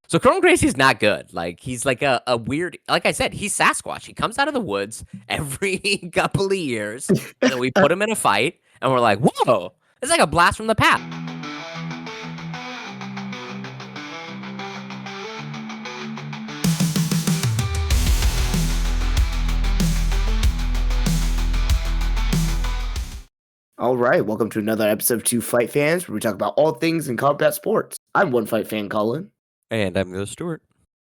So Chrome Gracie's not good. Like he's like a weird. Like I said, he's Sasquatch. He comes out of the woods every couple of years, and then we put him in a fight, and we're like, whoa, it's like a blast from the past. All right, welcome to another episode of Two Fight Fans, where we talk about all things in combat sports. I'm One Fight Fan Colin. And I'm the Stuart.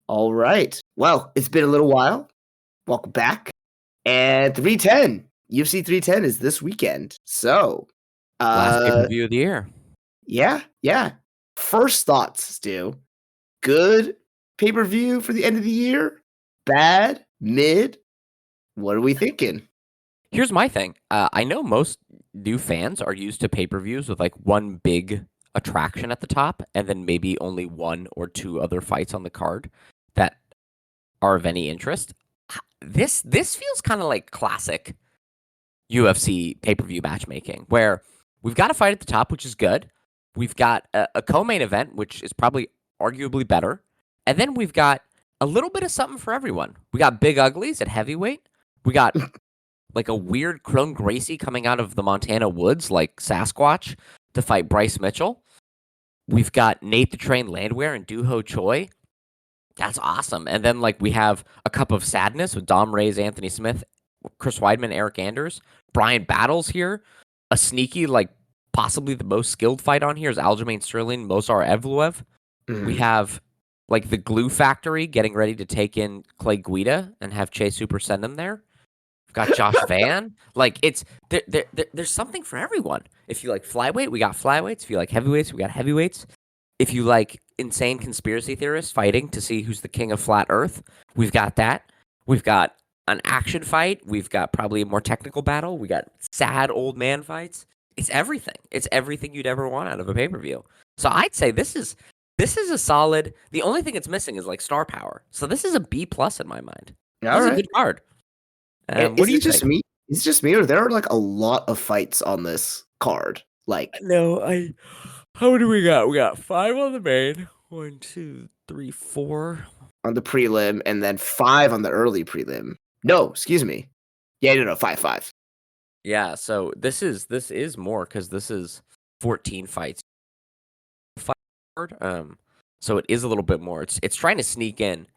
All right, well, it's been a little while. Welcome back. And 310, UFC 310 is this weekend. So, Last pay-per-view of the year. Yeah. First thoughts, Stu. Good pay-per-view for the end of the year? Bad? Mid? What are we thinking? Here's my thing. I know most new fans are used to pay-per-views with like one big attraction at the top and then maybe only one or two other fights on the card that are of any interest. This feels kind of like classic UFC pay-per-view matchmaking, where we've got a fight at the top, which is good. We've got a co-main event, which is probably arguably better. And then we've got a little bit of something for everyone. We got big uglies at heavyweight. We got like a weird Chrome Gracie coming out of the Montana woods, like Sasquatch, to fight Bryce Mitchell. We've got Nate the Train Landwehr and Doo-Ho Choi. That's awesome. And then like we have a cup of sadness with Dom Reyes, Anthony Smith, Chris Weidman, Eric Anders, Brian Battles here. A sneaky, like possibly the most skilled fight on here is Aljamain Sterling, Mozar Evloev. We have like the Glue Factory getting ready to take in Clay Guida and have Chase Super send him there. We've got Josh Van. Like it's there's something for everyone. If you like flyweight, we got flyweights. If you like heavyweights, we got heavyweights. If you like insane conspiracy theorists fighting to see who's the king of flat Earth, we've got that. We've got an action fight. We've got probably a more technical battle. We got sad old man fights. It's everything. It's everything you'd ever want out of a pay-per-view. So I'd say this is a solid. The only thing it's missing is like star power. So this is a B+ in my mind. This is a good card. What do you just me? Is it just me, or there are like a lot of fights on this card? Like how many we got? We got 5 on the main. 1, 2, 3, 4 on the prelim, and then 5 on the early prelim. No, excuse me. Yeah, no, 5. Yeah, so this is more because this is 14 fights. So it is a little bit more. It's trying to sneak in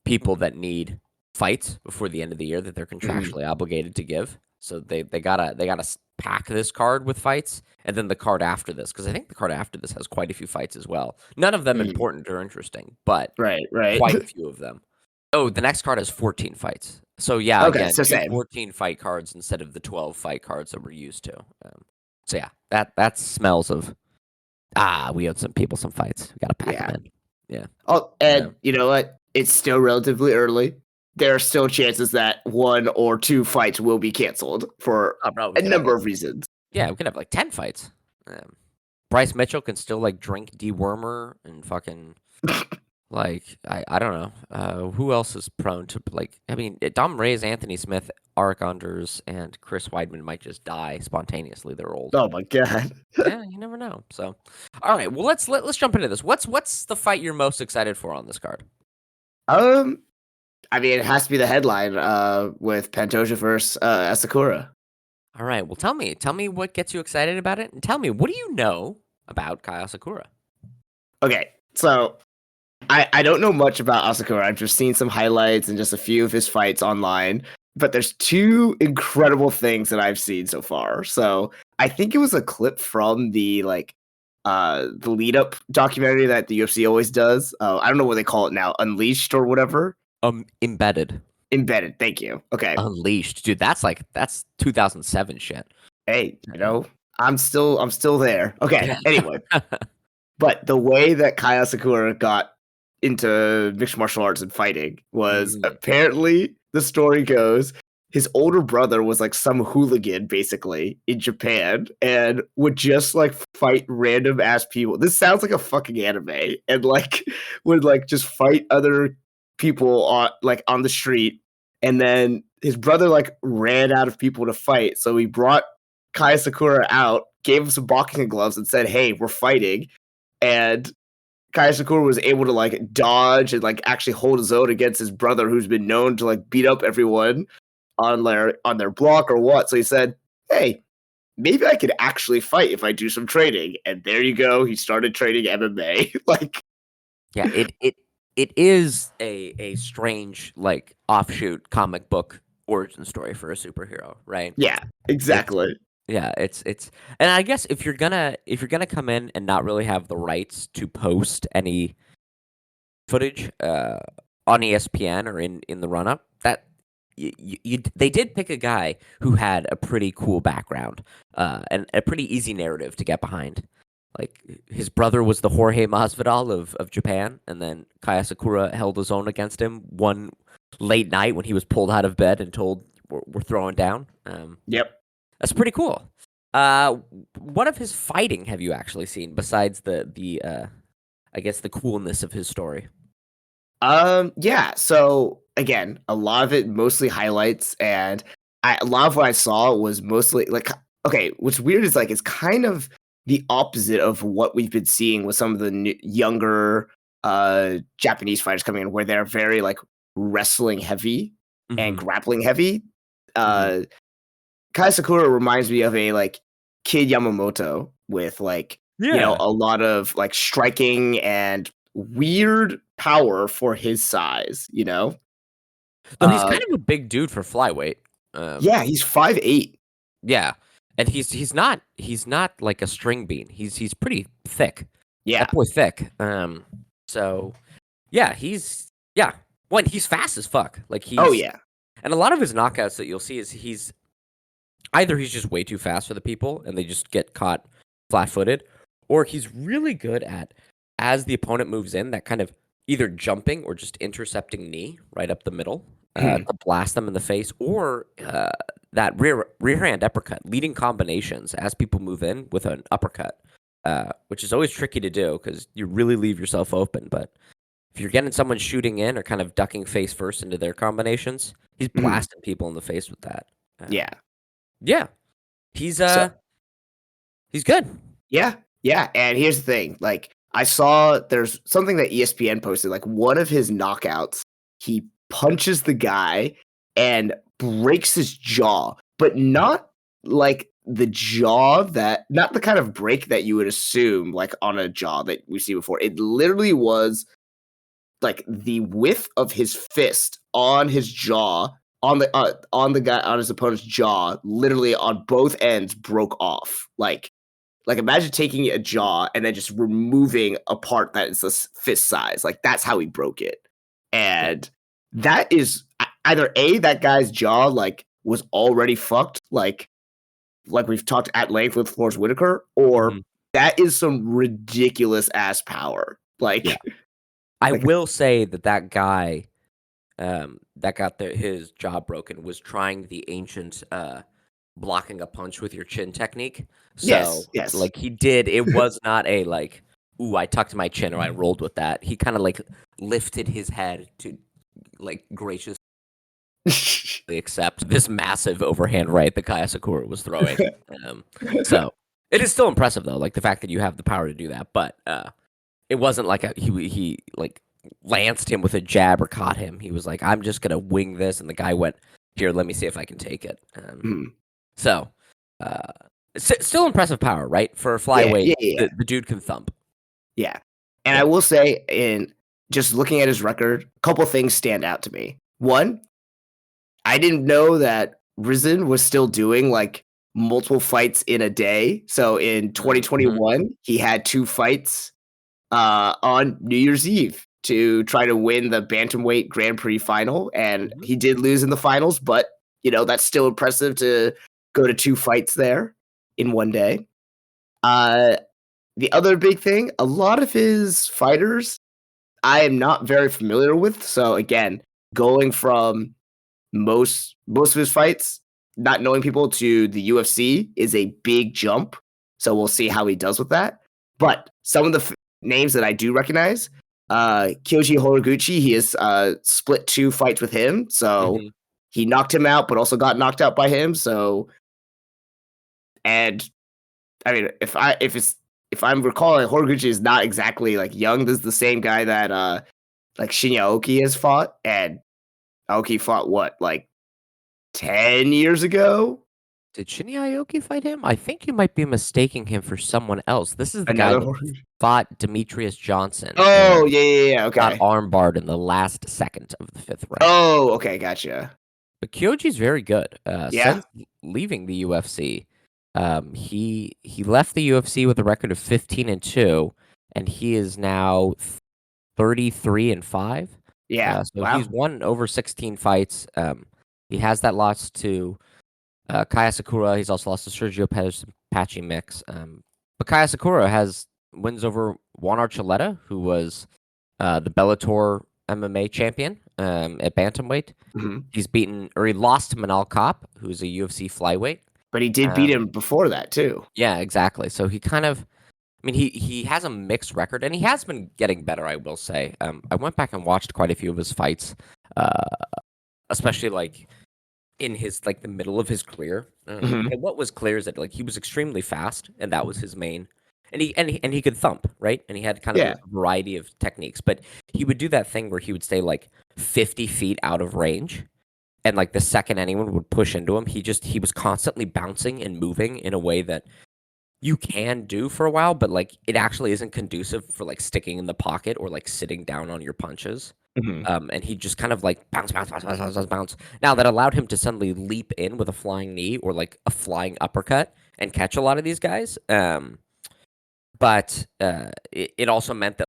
people that need fights before the end of the year that they're contractually obligated to give. So they gotta pack this card with fights, and then the card after this, because I think the card after this has quite a few fights as well. None of them important or interesting, but right, quite a few of them. Oh, the next card has 14 fights. So yeah, okay, again, so same. 14 fight cards instead of the 12 fight cards that we're used to. So yeah, that smells of we owed some people some fights. We gotta pack them in. Yeah. Oh, and you know what? It's still relatively early. There are still chances that 1 or 2 fights will be canceled for a number of reasons. Yeah, we could have like 10 fights. Bryce Mitchell can still like drink dewormer and fucking like I don't know. Who else is prone to like? I mean, Dom Reyes, Anthony Smith, Eric Anders, and Chris Weidman might just die spontaneously. They're old. Oh my god. Yeah, you never know. So, all right. Well, let's jump into this. What's the fight you're most excited for on this card? I mean, it has to be the headline with Pantoja versus Asakura. All right. Well, tell me what gets you excited about it, and tell me, what do you know about Kai Asakura? Okay, so I don't know much about Asakura. I've just seen some highlights and just a few of his fights online. But there's 2 incredible things that I've seen so far. So I think it was a clip from the lead up documentary that the UFC always does. I don't know what they call it now, Unleashed or whatever. Embedded. Thank you. Okay. Unleashed, dude. That's 2007 shit. Hey, you know, I'm still there. Okay. Anyway, but the way that Kai Asakura got into mixed martial arts and fighting was apparently, the story goes, his older brother was like some hooligan basically in Japan and would just like fight random ass people. This sounds like a fucking anime, and like would like just fight other people on the street, and then his brother like ran out of people to fight, so he brought Kai Asakura out, gave him some boxing gloves, and said, "Hey, we're fighting." And Kaya Sakura was able to like dodge and like actually hold his own against his brother, who's been known to like beat up everyone on their block or what. So he said, "Hey, maybe I could actually fight if I do some training." And there you go. He started training MMA. Like, Yeah, it is a strange like offshoot comic book origin story for a superhero, right? yeah, It's exactly. yeah, it's and I guess if you're gonna come in and not really have the rights to post any footage on ESPN or in the run up, that they did pick a guy who had a pretty cool background and a pretty easy narrative to get behind. Like his brother was the Jorge Masvidal of Japan, and then Kaya Sakura held his own against him one late night when he was pulled out of bed and told we're throwing down. Yep. That's pretty cool. What of his fighting have you actually seen besides the I guess the coolness of his story? Yeah. So again, a lot of it mostly highlights, and a lot of what I saw was mostly like, okay. What's weird is like it's kind of the opposite of what we've been seeing with some of the younger Japanese fighters coming in, where they're very like wrestling heavy and Hmm. grappling heavy. Hmm. Uh, Kai Sakura reminds me of a like Kid Yamamoto with like, Yeah. a lot of like striking and weird power for his size. Though he's Uh kind of a big dude for flyweight. Um, yeah, he's 5'8". yeah, and he's not like a string bean. He's pretty thick. Yeah. That boy's thick. So yeah, yeah. One, he's fast as fuck. Like Oh he's yeah. and a lot of his knockouts that you'll see is he's just way too fast for the people and they just get caught flat-footed, or he's really good at as the opponent moves in that kind of either jumping or just intercepting knee right up the middle to blast them in the face, or that rear hand uppercut, leading combinations as people move in with an uppercut, which is always tricky to do because you really leave yourself open. But if you're getting someone shooting in or kind of ducking face first into their combinations, he's blasting people in the face with that. Yeah. Yeah, he's So he's good. yeah, yeah. And here's the thing: like, I saw there's something that ESPN posted. Like, one of his knockouts, he punches the guy and breaks his jaw, but not like the jaw not the kind of break that you would assume like on a jaw that we see before. It literally was like the width of his fist on his jaw, on the guy, on his opponent's jaw, literally on both ends broke off. Like imagine taking a jaw and then just removing a part that is this fist size. Like that's how he broke it. Yeah. And that is either A, that guy's jaw like was already fucked, like we've talked at length with Forrest Whitaker, or Mhm. that is some ridiculous ass power. Yeah. Like I like will say that guy that got his jaw broken was trying the ancient blocking a punch with your chin technique. So yes, yes. like he did, it was not a like, ooh, I tucked my chin or I rolled with that. He kind of like lifted his head to like graciously accept this massive overhand right that Kaya Sakura was throwing. So it is still impressive though, like the fact that you have the power to do that. But it wasn't like he like lanced him with a jab or caught him. He was like, I'm just gonna wing this, and the guy went, here, let me see if I can take it. Mm. So uh, still impressive power, right? For a Yeah, flyweight, yeah, yeah, the dude can thump. yeah. And I Yeah. will say, in just looking at his record, a couple things stand out to me. One, I didn't know that Rizin was still doing like multiple fights in a day. So in Mm-hmm. 2021, he had 2 fights on New Year's Eve to try to win the bantamweight Grand Prix final, and Hmm. he did lose in the finals. But that's still impressive to go to 2 fights there in one day. Uh, the other big thing, a lot of his fighters I am not very familiar with. So again, going from most of his fights, not knowing people, to the UFC is a big jump. So we'll see how he does with that. But some of the names that I do recognize, Kyoji Horiguchi, he has split 2 fights with him. So Hmm. he knocked him out, but also got knocked out by him. So, and I mean, if it's if I'm recalling, Horiguchi is not exactly like young. This is the same guy that like Shinya Aoki has fought, and Aoki fought what, like 10 years ago? Did Shinya Aoki fight him? I think you might be mistaking him for someone else. This is the guy Another that Horiguchi? fought Demetrius Johnson Oh, and yeah, got okay. armbarred in the last second of the 5th round. Oh, okay, gotcha. But Kyoji's very good. Yeah. Since leaving the UFC, he left the UFC with a record of 15-2, and he is now 33-5. Yeah. So Wow. he's won over 16 fights. He has that loss to Kai Asakura. He's also lost to Sergio Pettis and Patchy Mix. But Kai Asakura has wins over Juan Archuleta, who was the Bellator MMA champion at bantamweight. He's he lost to Manal Kopp, who's a UFC flyweight. But he did beat him before that too. Yeah, exactly. So he kind of, I mean, he has a mixed record, and he has been getting better, I will say. I went back and watched quite a few of his fights, especially like in his like the middle of his career. And what was clear is that like he was extremely fast, and that was his main. And he could thump, right? And he had kind of a variety of techniques, but he would do that thing where he would stay like 50 feet out of range, and like the second anyone would push into him, he was constantly bouncing and moving in a way that you can do for a while, but like it actually isn't conducive for like sticking in the pocket or like sitting down on your punches. And he just kind of like bounce, bounce, bounce, bounce, bounce, bounce, bounce. Now that allowed him to suddenly leap in with a flying knee or like a flying uppercut and catch a lot of these guys. But it also meant that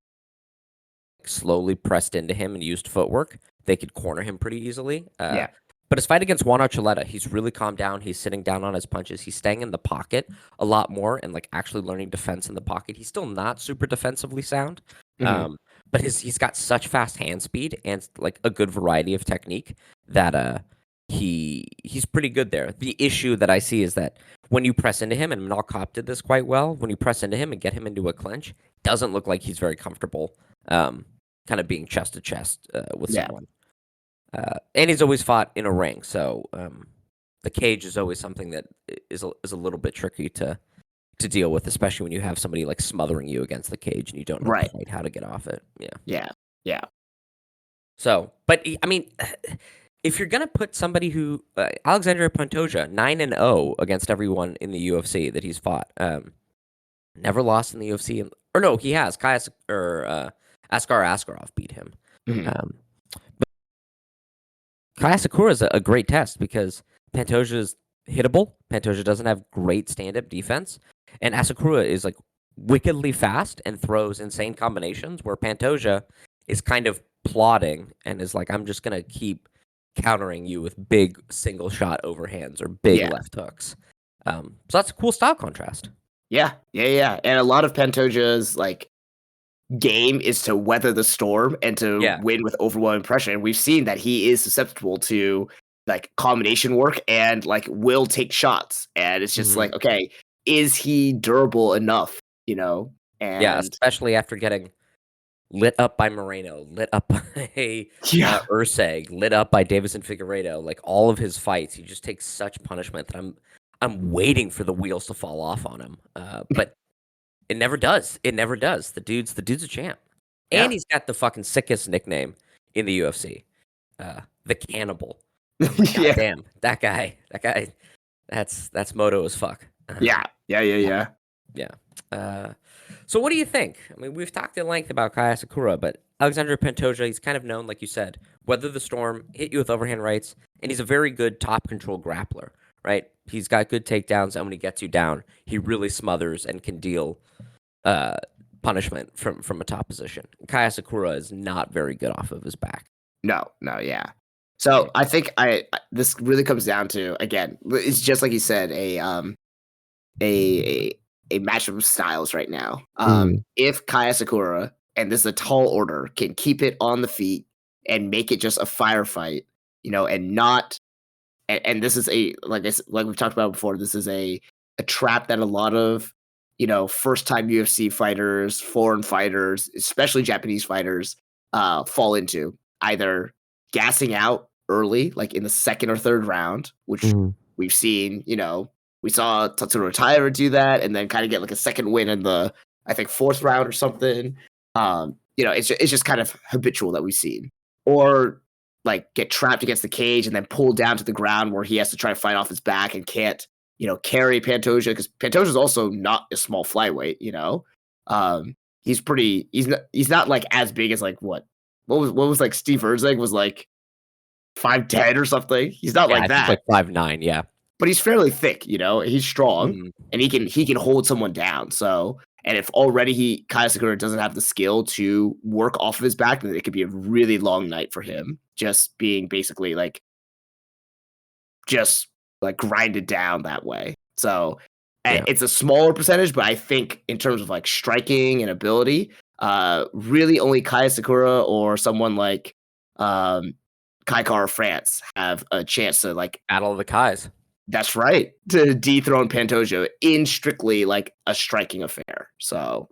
slowly pressed into him and used footwork, they could corner him pretty easily. But his fight against Juan Archuleta, he's really calmed down. He's sitting down on his punches. He's staying in the pocket a lot more and like actually learning defense in the pocket. He's still not super defensively sound, but he's got such fast hand speed and like a good variety of technique that he's pretty good there. The issue that I see is that when you press into him, and Manal Kopp did this quite well, when you press into him and get him into a clinch, doesn't look like he's very comfortable kind of being chest to chest with someone. And he's always fought in a ring, so the cage is always something that is a little bit tricky to deal with, especially when you have somebody like smothering you against the cage and you don't know quite how to get off it. Yeah. So, but I mean, if you're gonna put somebody who Alexandre Pantoja 9-0 against everyone in the UFC that he's fought, never lost in the UFC, or no, he has. Askar Askarov beat him. Kai Asakura is a great test because Pantoja is hittable. Pantoja doesn't have great stand-up defense, and Asakura is like wickedly fast and throws insane combinations. Where Pantoja is kind of plodding and is like, I'm just gonna keep countering you with big single shot overhands or big left hooks. So that's a cool style contrast. Yeah. And a lot of Pantoja's like game is to weather the storm and to win with overwhelming pressure. And we've seen that he is susceptible to like combination work and like will take shots. And it's just like, okay, is he durable enough? You know? And especially after getting lit up by Moreno, lit up by Urseg, lit up by Davison Figueiredo. Like all of his fights, he just takes such punishment that I'm waiting for the wheels to fall off on him. But it never does. It never does. The dude's a champ. And he's got the fucking sickest nickname in the UFC. The Cannibal. God damn. That guy. That's moto as fuck. Yeah. So what do you think? I mean, we've talked at length about Kai Asakura, but Alexandre Pantoja, he's kind of known, like you said, weather the storm, hit you with overhand rights, and he's a very good top control grappler, right? He's got good takedowns, and when he gets you down, he really smothers and can deal punishment from a top position. Kai Asakura is not very good off of his back. No, yeah. So I think this really comes down to, again, it's just like you said, a matchup of styles right now. If Kai Asakura, and this is a tall order, can keep it on the feet and make it just a firefight, you know, and not, and this is like we've talked about before, this is a trap that a lot of, you know, first-time UFC fighters, foreign fighters, especially Japanese fighters, fall into, either gassing out early, like in the second or third round, which we've seen, you know, we saw Tatsuro Taira do that, and then kind of get like a second win in the I think 4th round or something. It's just kind of habitual that we've seen. Or like get trapped against the cage and then pulled down to the ground where he has to try to fight off his back and can't, carry Pantoja, because Pantoja is also not a small flyweight. He's not like as big as like what was like Steve Herzig was like 5'10" or something. He's not Yeah, like I think that, like 5'9", yeah. but he's fairly thick. He's strong Mhm. and he can hold someone down. So, and if already Kaya Sakura doesn't have the skill to work off of his back, then it could be a really long night for him. Just being basically just like grinded down that way. So Yeah. it's a smaller percentage, but I think in terms of like striking and ability, really only Kaya Sakura or someone like Kai Kara France have a chance to like. Battle of the Kais. That's right, to dethrone Pantoja in strictly like a striking affair. So,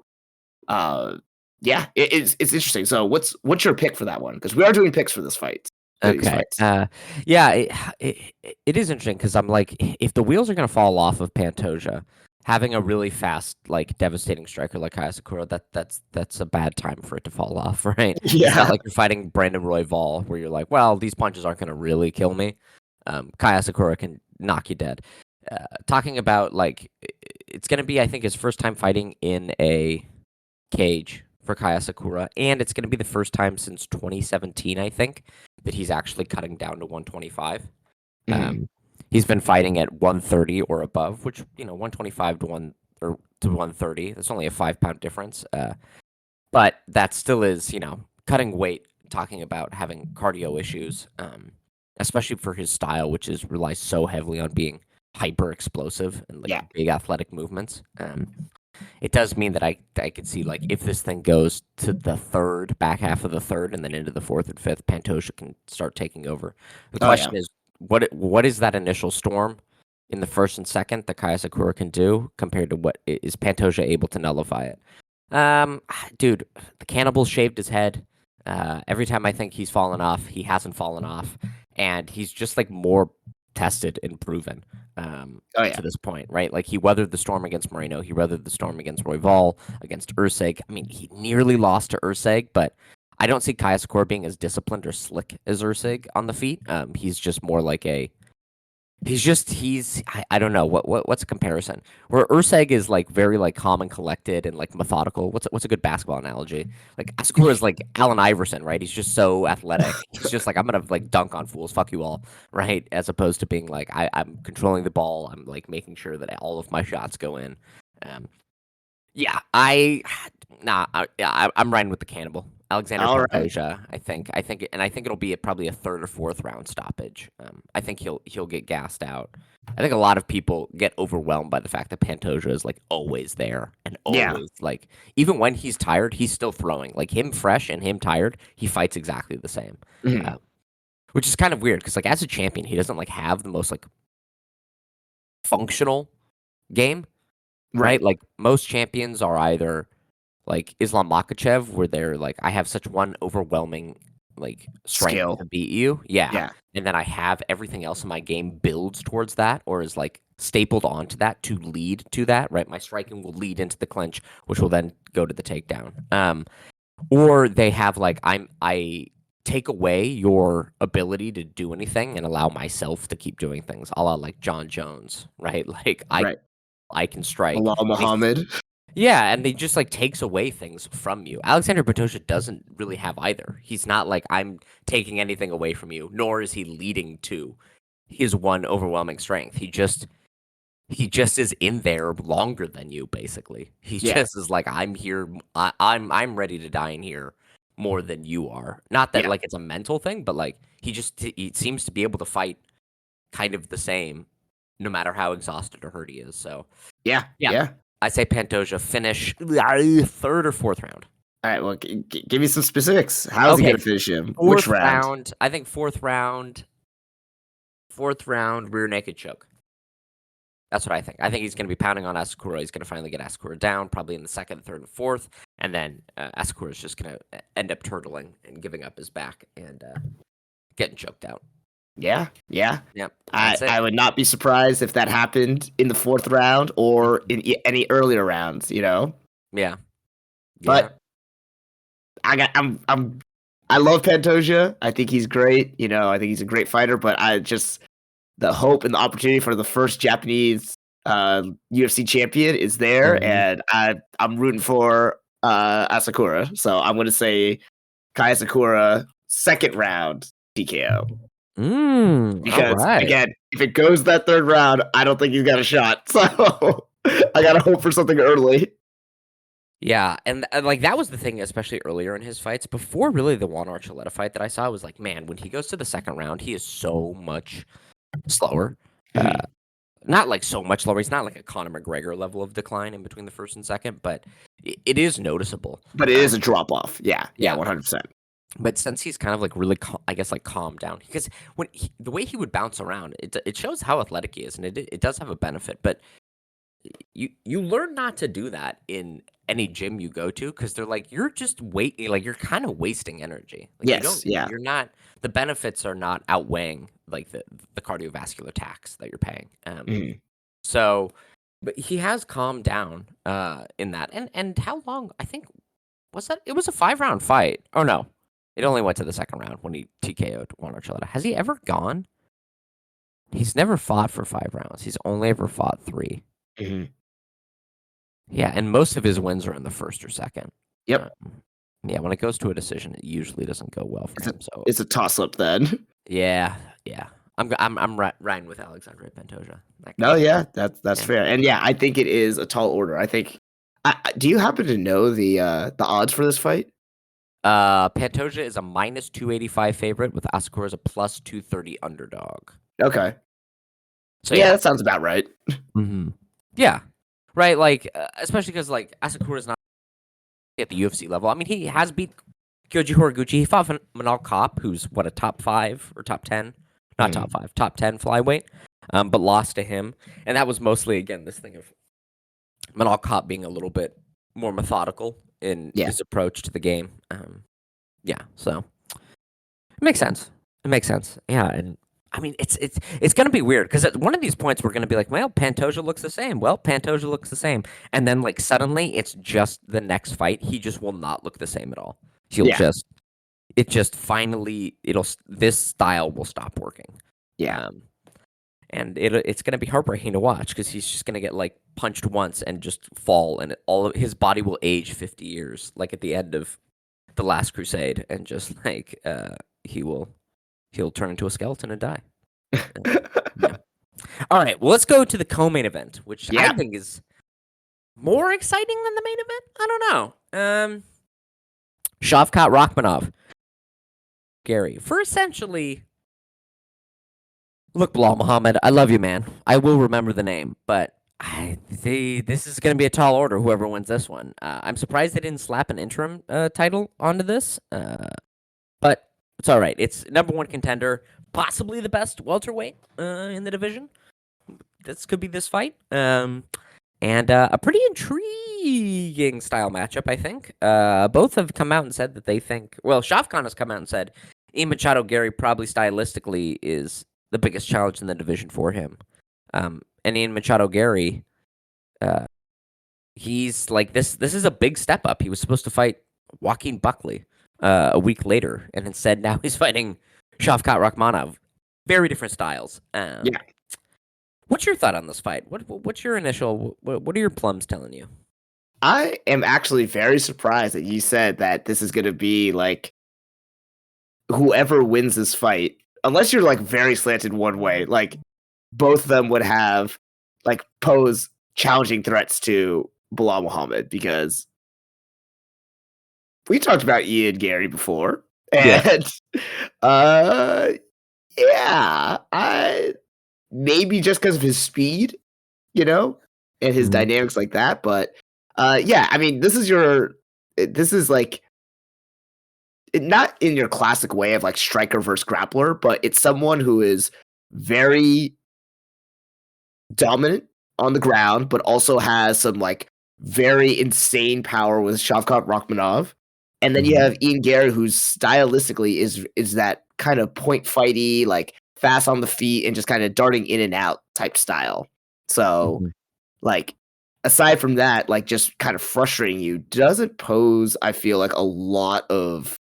yeah, it's interesting. So, what's your pick for that one? Because we are doing picks for this fight. These Okay. fights. Yeah, it is interesting because I'm like, if the wheels are going to fall off of Pantoja, having a really fast, like devastating striker like Kaya Sakura, that's a bad time for it to fall off, right? It's not Yeah, like you're fighting Brandon Royval where you're like, well, these punches aren't going to really kill me. Kaya Sakura can knock you dead. Talking about like, it's going to be, I think, his first time fighting in a cage for Kaya Sakura, and it's going to be the first time since 2017, I think, that he's actually cutting down to 125. Mhm. He's been fighting at 130 or above, which 125 to 130. That's only a 5 pound difference. But that still is cutting weight. Talking about having cardio issues, especially for his style, which relies so heavily on being hyper explosive and like Yeah, big athletic movements. It does mean that I could see like if this thing goes to the back half of the third, and then into the 4th and 5th, Pantoja can start taking over. The oh yeah, question is, what is that initial storm in the 1st and 2nd that Kaya Sakura can do compared to what is Pantoja able to nullify it? Dude, the cannibal shaved his head. Every time I think he's fallen off, he hasn't fallen off, and he's just like more tested and proven oh yeah, to this point, right? Like he weathered the storm against Moreno, he weathered the storm against Royval, against Urseg. I mean, he nearly lost to Urseg, but I don't see Kaya Sakura being as disciplined or slick as Urseg on the feet. He's just more like I don't know what's a comparison where Urseg is like very like calm and collected and like methodical. What's a good basketball analogy? Like Asakura is like Allen Iverson, right? He's just so athletic. He's just like, I'm gonna like dunk on fools, fuck you all, right? As opposed to being like I'm controlling the ball. I'm like making sure that all of my shots go in. Um, yeah, I'm riding with the cannibal. Alexander all right, Pantoja, I think it'll be probably a 3rd or 4th round stoppage. I think he'll get gassed out. I think a lot of people get overwhelmed by the fact that Pantoja is like always there and yeah, always like, even when he's tired, he's still throwing. Like him fresh and him tired, he fights exactly the same, mhm. uh, which is kind of weird because like as a champion, he doesn't like have the most like functional game, right? Right, Like most champions are either like Islam Makhachev, where they're like, I have such one overwhelming like strength skill, to beat you, yeah, yeah, and then I have everything else in my game builds towards that, or is like stapled onto that to lead to that, right? My striking will lead into the clinch, which will then go to the takedown. Or they have like I take away your ability to do anything and allow myself to keep doing things, a la like John Jones, right? Like right. I can strike. Allah And Muhammad. yeah, and they just like takes away things from you. Alexander Pantoja doesn't really have either. He's not like I'm taking anything away from you, nor is he leading to his one overwhelming strength. He just is in there longer than you, basically. He Yeah, just is like, I'm here. I'm ready to die in here more than you are. Not that yeah, like it's a mental thing, but like he seems to be able to fight kind of the same, no matter how exhausted or hurt he is. So yeah, yeah, yeah. I say Pantoja finish 3rd or 4th round. All right, well, give me some specifics. How's he Okay, gonna finish him? Which 4th round? round. I think 4th round. 4th round rear naked choke. That's what I think. I think he's going to be pounding on Asakura. He's going to finally get Asakura down, probably in the 2nd, 3rd, and 4th, and then Asakura is just going to end up turtling and giving up his back and getting choked out. Yeah, yeah. Yep, that's it. I would not be surprised if that happened in the 4th round or in any earlier rounds. Yeah. But I love Pantoja. I think he's great. I think he's a great fighter. But the hope and the opportunity for the first Japanese UFC champion is there, and I'm rooting for Asakura. So I'm going to say Kai Asakura second round TKO. Because again, if it goes that third round, I don't think he's got a shot. So I gotta hope for something early. Yeah, and like that was the thing, especially earlier in his fights. Before really the Juan Archuleta fight that I saw, I was like, man, when he goes to the second round, he is so much slower. Not like so much slower. He's not like a Conor McGregor level of decline in between the first and second, but it is noticeable. But it is a drop off. Yeah, 100%. But since he's kind of like really, I guess, like calmed down, because the way he would bounce around, it shows how athletic he is, and it does have a benefit. But you learn not to do that in any gym you go to, because they're like, you're just like you're kind of wasting energy. Like, you're not. The benefits are not outweighing like the cardiovascular tax that you're paying. So, but he has calmed down in that. And how long? I think was that? It was a 5-round fight. Oh no. It only went to the second round when he TKO'd Juan Archuleta. Has he ever gone? He's never fought for 5 rounds. He's only ever fought 3. Yeah, and most of his wins are in the first or second. Yep. Yeah, when it goes to a decision, it usually doesn't go well for him. So it's a toss-up then. Yeah. I'm riding with Alexandre Pantoja. No, yeah, that's fair. And yeah, I think it is a tall order. I think. Do you happen to know the odds for this fight? Pantoja is a -285 favorite, with Asakura as a +230 underdog. Okay. So yeah, that sounds about right. Yeah, right. Like especially because like Asakura is not at the UFC level. I mean, he has beat Kyoji Horiguchi. He fought Manal Kopp, who's a top 5 or top 10, not top 5, top 10 flyweight, but lost to him, and that was mostly again this thing of Manal Kopp being a little bit more methodical in his approach to the game. So it makes sense. Yeah, and I mean it's going to be weird because at one of these points we're going to be like, well, Pantoja looks the same. And then like suddenly it's just the next fight. He just will not look the same at all. This style will stop working. Yeah. And it's going to be heartbreaking to watch because he's just going to get like punched once and just fall, and all of his body will age 50 years, like at the end of The Last Crusade, and just like he'll turn into a skeleton and die. Yeah. All right, well, let's go to the co-main event, which I think is more exciting than the main event. I don't know. Shavkat Rakhmonov, Gary, for essentially. Look, Bilal Muhammad, I love you, man. I will remember the name, but this is going to be a tall order, whoever wins this one. I'm surprised they didn't slap an interim title onto this, but it's all right. It's number 1 contender, possibly the best welterweight in the division. This could be this fight, and a pretty intriguing style matchup, I think. Both have come out and said that they think, well, Shavkat has come out and said Ian Machado Gary probably stylistically is the biggest challenge in the division for him. And Ian Machado Gary, he's like, this is a big step up. He was supposed to fight Joaquin Buckley a week later, and instead now he's fighting Shavkat Rakhmonov. Very different styles. What's your thought on this fight? What's your initial, what are your plums telling you? I am actually very surprised that you said that this is going to be like whoever wins this fight, unless you're like very slanted one way, like both of them would have like pose challenging threats to Bilal Muhammad, because we talked about Ian Gary before, and I maybe just because of his speed, and his dynamics like that, but I mean, this is like not in your classic way of like striker versus grappler, but it's someone who is very dominant on the ground, but also has some like very insane power with Shavkat Rakhmonov. And then you have Ian Gary, who's stylistically is that kind of point fighty, like fast on the feet and just kind of darting in and out type style. So like aside from that, like just kind of frustrating you, doesn't pose, I feel like, a lot of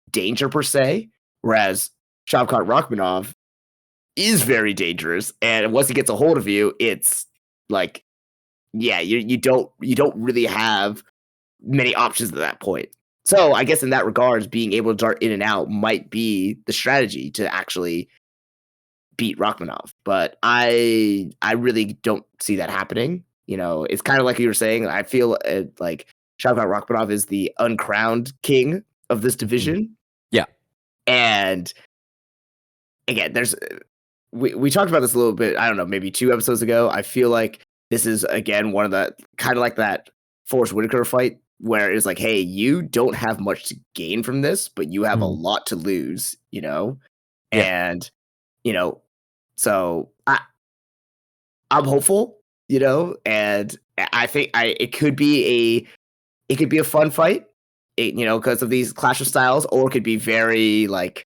danger per se. Whereas Shavkat Rachmanov is very dangerous, and once he gets a hold of you, it's like, yeah, you don't really have many options at that point. So I guess in that regards, being able to dart in and out might be the strategy to actually beat Rachmanov. But I really don't see that happening. You know, it's kind of like you were saying. I feel like Shavkat Rachmanov is the uncrowned king of this division. Yeah. And again, we talked about this a little bit, I don't know, maybe 2 episodes ago. I feel like this is again one of the kind of like that Forrest Whitaker fight where it's like, hey, you don't have much to gain from this, but you have a lot to lose, you know? Yeah. And, you know, so I'm hopeful, you know, and I think it could be a fun fight, you know, because of these clash of styles, or it could be very like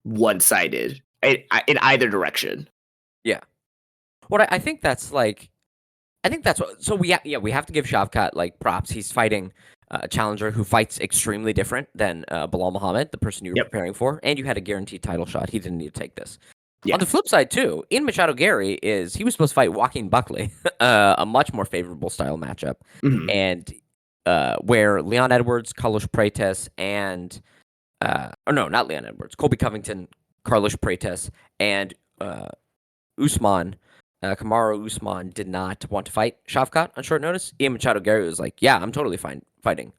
one-sided in either direction. Yeah. What I think that's like, I think that's what. So we have to give Shavkat like props. He's fighting a challenger who fights extremely different than Bilal Muhammad, the person you were preparing for, and you had a guaranteed title shot. He didn't need to take this. Yeah. On the flip side, too, Ian Machado Gary he was supposed to fight Joaquin Buckley, a much more favorable style matchup, and where Leon Edwards, Carlos Prates, and or no, not Leon Edwards, Colby Covington, Carlos Prates, and Usman. Kamaru Usman did not want to fight Shavkat on short notice. Ian Machado Gary was like, yeah, I'm totally fine fighting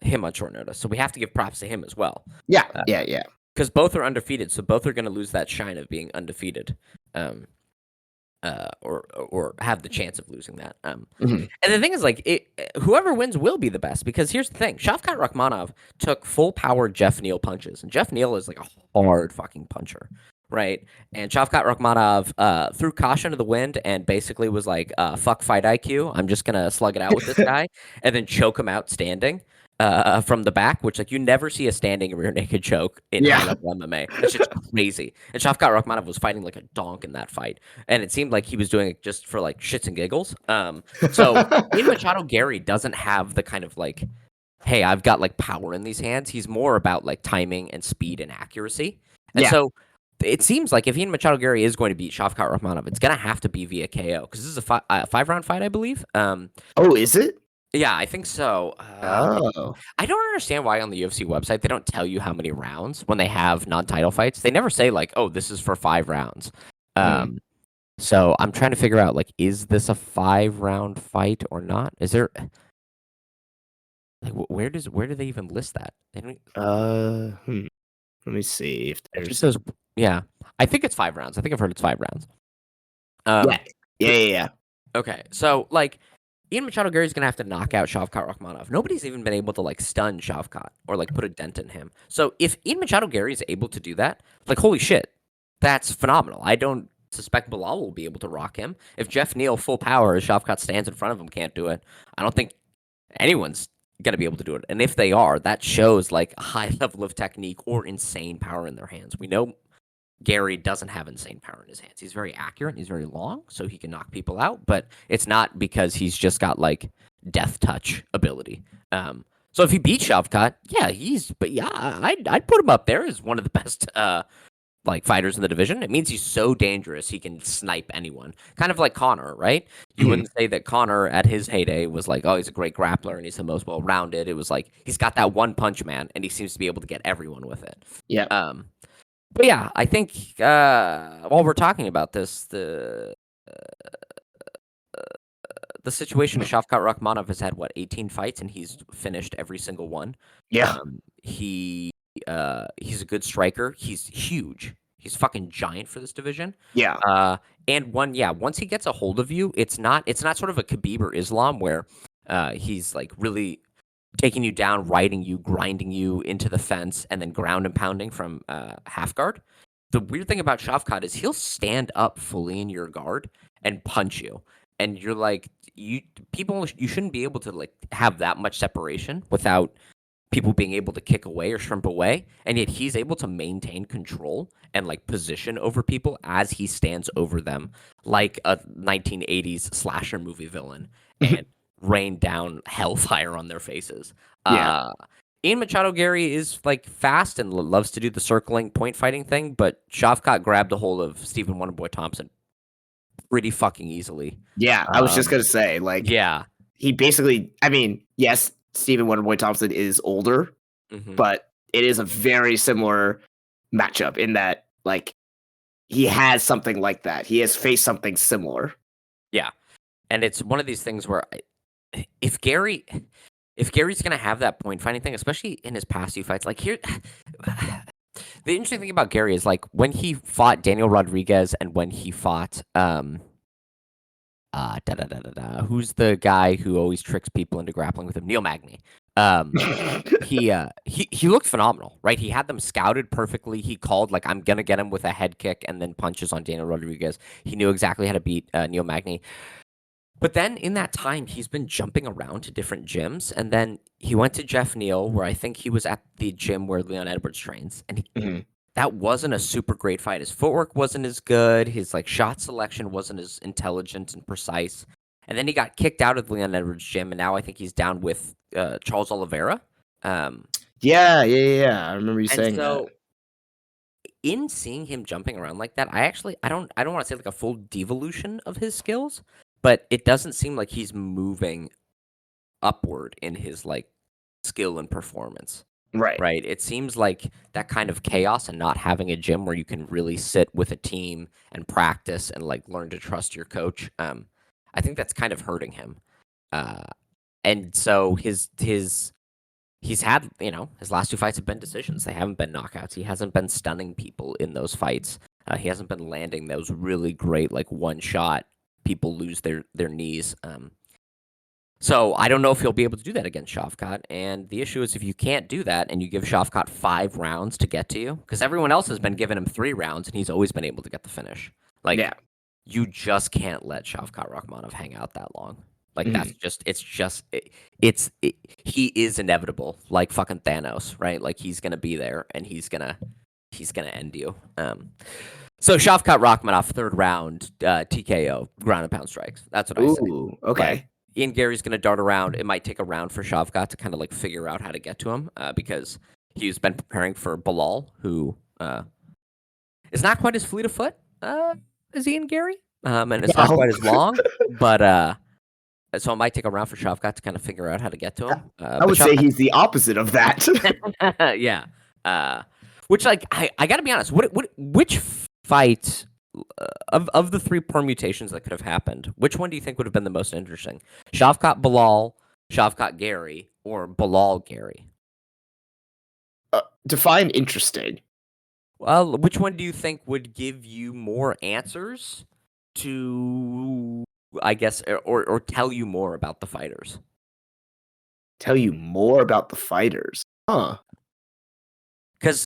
him on short notice. So we have to give props to him as well. Yeah. Because both are undefeated, so both are going to lose that shine of being undefeated, or have the chance of losing that. And the thing is, like, whoever wins will be the best. Because here's the thing: Shavkat Rachmanov took full power Jeff Neal punches, and Jeff Neal is like a hard fucking puncher. Right, and Shavkat Rachmanov threw caution to the wind and basically was like, "Fuck fight IQ. I'm just gonna slug it out with this guy," and then choke him out standing from the back. Which, like, you never see a standing rear naked choke in high-level MMA. That's just crazy. And Shavkat Rachmanov was fighting like a donk in that fight, and it seemed like he was doing it just for like shits and giggles. So Ian Machado Gary doesn't have the kind of like, "Hey, I've got like power in these hands." He's more about like timing and speed and accuracy, and so. It seems like if Ian Machado Gary is going to beat Shavkat Rachmanov, it's going to have to be via KO because this is a 5-round fight, I believe. Oh, is it? Yeah, I think so. I don't understand why on the UFC website they don't tell you how many rounds when they have non-title fights. They never say like, "Oh, this is for 5 rounds." So I'm trying to figure out like, is this a 5-round fight or not? Is there like where do they even list that? They don't. Let me see if there's. Yeah, I think it's 5 rounds. I think I've heard it's 5 rounds. Yeah. Okay, so like Ian Machado Gary is gonna have to knock out Shavkat Rachmanov. Nobody's even been able to like stun Shavkat or like put a dent in him. So if Ian Machado Gary is able to do that, like holy shit, that's phenomenal. I don't suspect Bilal will be able to rock him. If Jeff Neal full power as Shavkat stands in front of him can't do it, I don't think anyone's going to be able to do it. And if they are, that shows like a high level of technique or insane power in their hands. We know Gary doesn't have insane power in his hands. He's very accurate. He's very long, so he can knock people out. But it's not because he's just got like death touch ability. So if he beats Shavkat, I'd put him up there as one of the best like fighters in the division. It means he's so dangerous he can snipe anyone. Kind of like Conor, right? You wouldn't say that Conor at his heyday was like, oh, he's a great grappler and he's the most well-rounded. It was like he's got that one punch, man, and he seems to be able to get everyone with it. Yeah. But yeah, I think while we're talking about this, the situation of Shavkat Rachmanov has had 18 fights and he's finished every single one. Yeah. He's a good striker. He's huge. He's fucking giant for this division. Yeah. And once he gets a hold of you, it's not sort of a Khabib or Islam where he's like really taking you down, riding you, grinding you into the fence, and then ground and pounding from half guard. The weird thing about Shavkat is he'll stand up fully in your guard and punch you. And you're like, you shouldn't be able to like have that much separation without people being able to kick away or shrimp away, and yet he's able to maintain control and like position over people as he stands over them like a 1980s slasher movie villain and rain down hellfire on their faces. Yeah. Ian Machado Gary is like fast and loves to do the circling point fighting thing, but Shavkat grabbed a hold of Stephen Wonderboy Thompson pretty fucking easily. Yeah, I was just gonna say, like, Yeah. he basically, I mean, yes, Stephen Wonderboy Thompson is older, but it is a very similar matchup in that, like, he has something like that. He has faced something similar. Yeah. And it's one of these things where if Gary's going to have that point fighting thing, especially in his past few fights, like here, the interesting thing about Gary is like when he fought Daniel Rodriguez and when he fought, who's the guy who always tricks people into grappling with him? Neil Magny. He looked phenomenal, right? He had them scouted perfectly. He called like, I'm gonna get him with a head kick and then punches on Daniel Rodriguez. He knew exactly how to beat Neil Magny. But then in that time, he's been jumping around to different gyms, and then he went to Jeff Neal, where I think he was at the gym where Leon Edwards trains, and that wasn't a super great fight. His footwork wasn't as good. His like shot selection wasn't as intelligent and precise. And then he got kicked out of the Leon Edwards gym, and now I think he's down with Charles Oliveira. Yeah. I remember you saying that. In seeing him jumping around like that, I don't want to say like a full devolution of his skills, but it doesn't seem like he's moving upward in his like skill and performance. Right. It seems like that kind of chaos and not having a gym where you can really sit with a team and practice and like learn to trust your coach. I think that's kind of hurting him. And so he's had, his last two fights have been decisions. They haven't been knockouts. He hasn't been stunning people in those fights. He hasn't been landing those really great like one shot people lose their knees. So I don't know if he'll be able to do that against Shavkat. And the issue is if you can't do that and you give Shavkat 5 rounds to get to you, because everyone else has been giving him 3 rounds and he's always been able to get the finish. Like, you just can't let Shavkat Rakhmonov hang out that long. Like, that's just, he is inevitable, like fucking Thanos, right? Like, he's going to be there and he's going to end you. So Shavkat Rakhmonov, 3rd round, TKO, ground and pound strikes. That's what I say. Okay. Like, Ian Gary's going to dart around. It might take a round for Shavkat to kind of like figure out how to get to him because he's been preparing for Bilal, who is not quite as fleet of foot as Ian Gary. And it's not quite as long, but so it might take a round for Shavkat to kind of figure out how to get to him. I would say he's the opposite of that. Yeah. Which, like, I got to be honest, which fight of the 3 permutations that could have happened, which one do you think would have been the most interesting? Shavkat Bilal, Shavkat Gary, or Bilal Gary? Define interesting. Well, which one do you think would give you more answers to, I guess, or tell you more about the fighters? Tell you more about the fighters? Huh. Because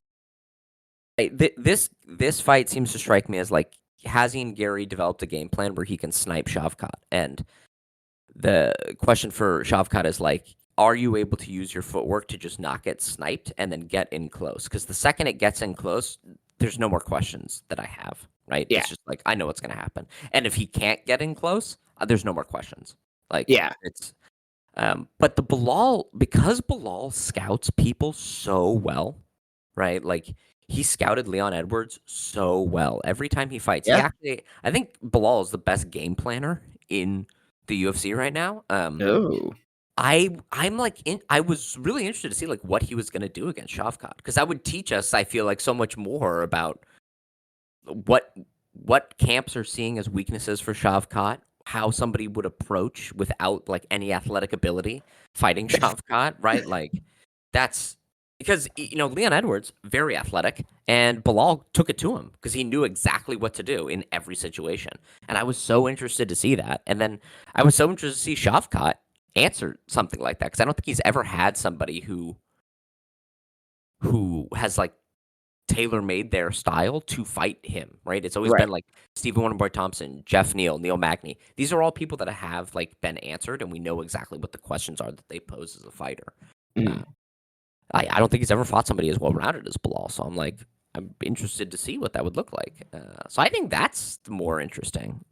this fight seems to strike me as like, has Ian Gary developed a game plan where he can snipe Shavkat? And the question for Shavkat is like, are you able to use your footwork to just not get sniped and then get in close? Because the second it gets in close, there's no more questions that I have, right? Yeah. It's just like, I know what's going to happen. And if he can't get in close, there's no more questions. Like, it's, but because Bilal scouts people so well, right? Like, he scouted Leon Edwards so well every time he fights. Yeah. I think Bilal is the best game planner in the UFC right now. I was really interested to see like what he was going to do against Shavkat, because that would teach us, I feel like, so much more about what camps are seeing as weaknesses for Shavkat, how somebody would approach without like any athletic ability fighting Shavkat, right? Like, that's because, Leon Edwards, very athletic, and Bilal took it to him because he knew exactly what to do in every situation. And I was so interested to see that. And then I was so interested to see Shavkat answer something like that, because I don't think he's ever had somebody who has like tailor-made their style to fight him, right? It's always been like Stephen Wonderboy Thompson, Jeff Neal, Neil Magny. These are all people that have like been answered, and we know exactly what the questions are that they pose as a fighter. I don't think he's ever fought somebody as well rounded as Bilal. So I'm interested to see what that would look like. So I think that's more interesting.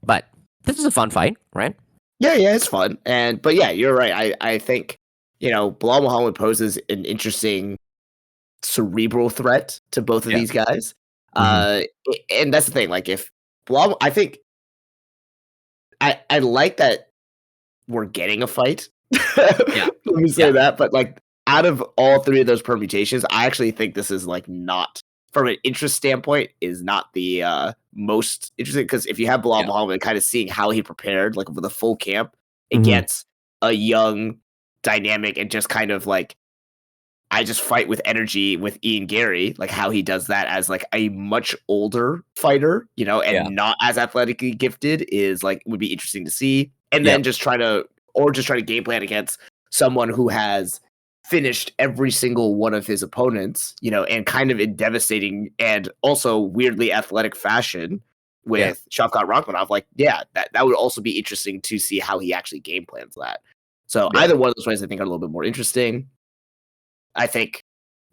But this is a fun fight, right? Yeah, it's fun. But yeah, you're right. I think, Bilal Muhammad poses an interesting cerebral threat to both of Yeah. these guys. Hmm. And that's the thing. Like, if Bilal, I think I like that we're getting a fight. Yeah. Let me say Yeah. that. But like, out of all three of those permutations, I actually think this is like not, from an interest standpoint, is not the most interesting. Because if you have Bilal Yeah. Muhammad kind of seeing how he prepared, like with a full camp Hmm. against a young, dynamic, and just kind of like, I just fight with energy with Ian Gary, like how he does that as like a much older fighter, Yeah. and not as athletically gifted, is like, would be interesting to see. And Yeah. then just try to game plan against someone who has finished every single one of his opponents, and kind of in devastating and also weirdly athletic fashion Yeah. with Shavkat Rakhmonov. Like, yeah, that would also be interesting to see how he actually game plans that. So Yeah. either one of those ways I think are a little bit more interesting. I think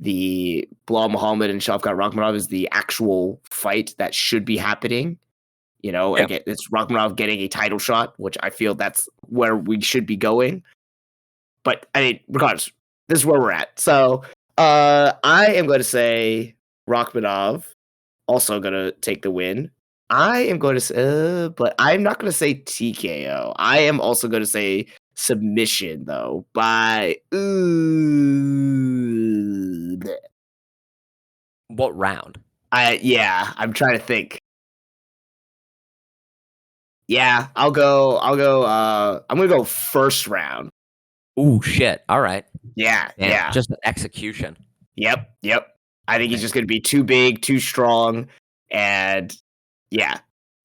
the Bilal Muhammad and Shavkat Rakhmonov is the actual fight that should be happening. Yeah. Again, it's Rakhmonov getting a title shot, which I feel that's where we should be going. But I mean, regardless, this is where we're at. So I am going to say Rakhmonov also going to take the win. I am going to say, but I'm not going to say TKO. I am also going to say submission, though, by What round? I'm trying to think. Yeah, I'm gonna go first round. Ooh, shit. All right. Yeah, Damn. yeah. Just an execution. Yep. I think he's Damn. just gonna be too big, too strong, and yeah.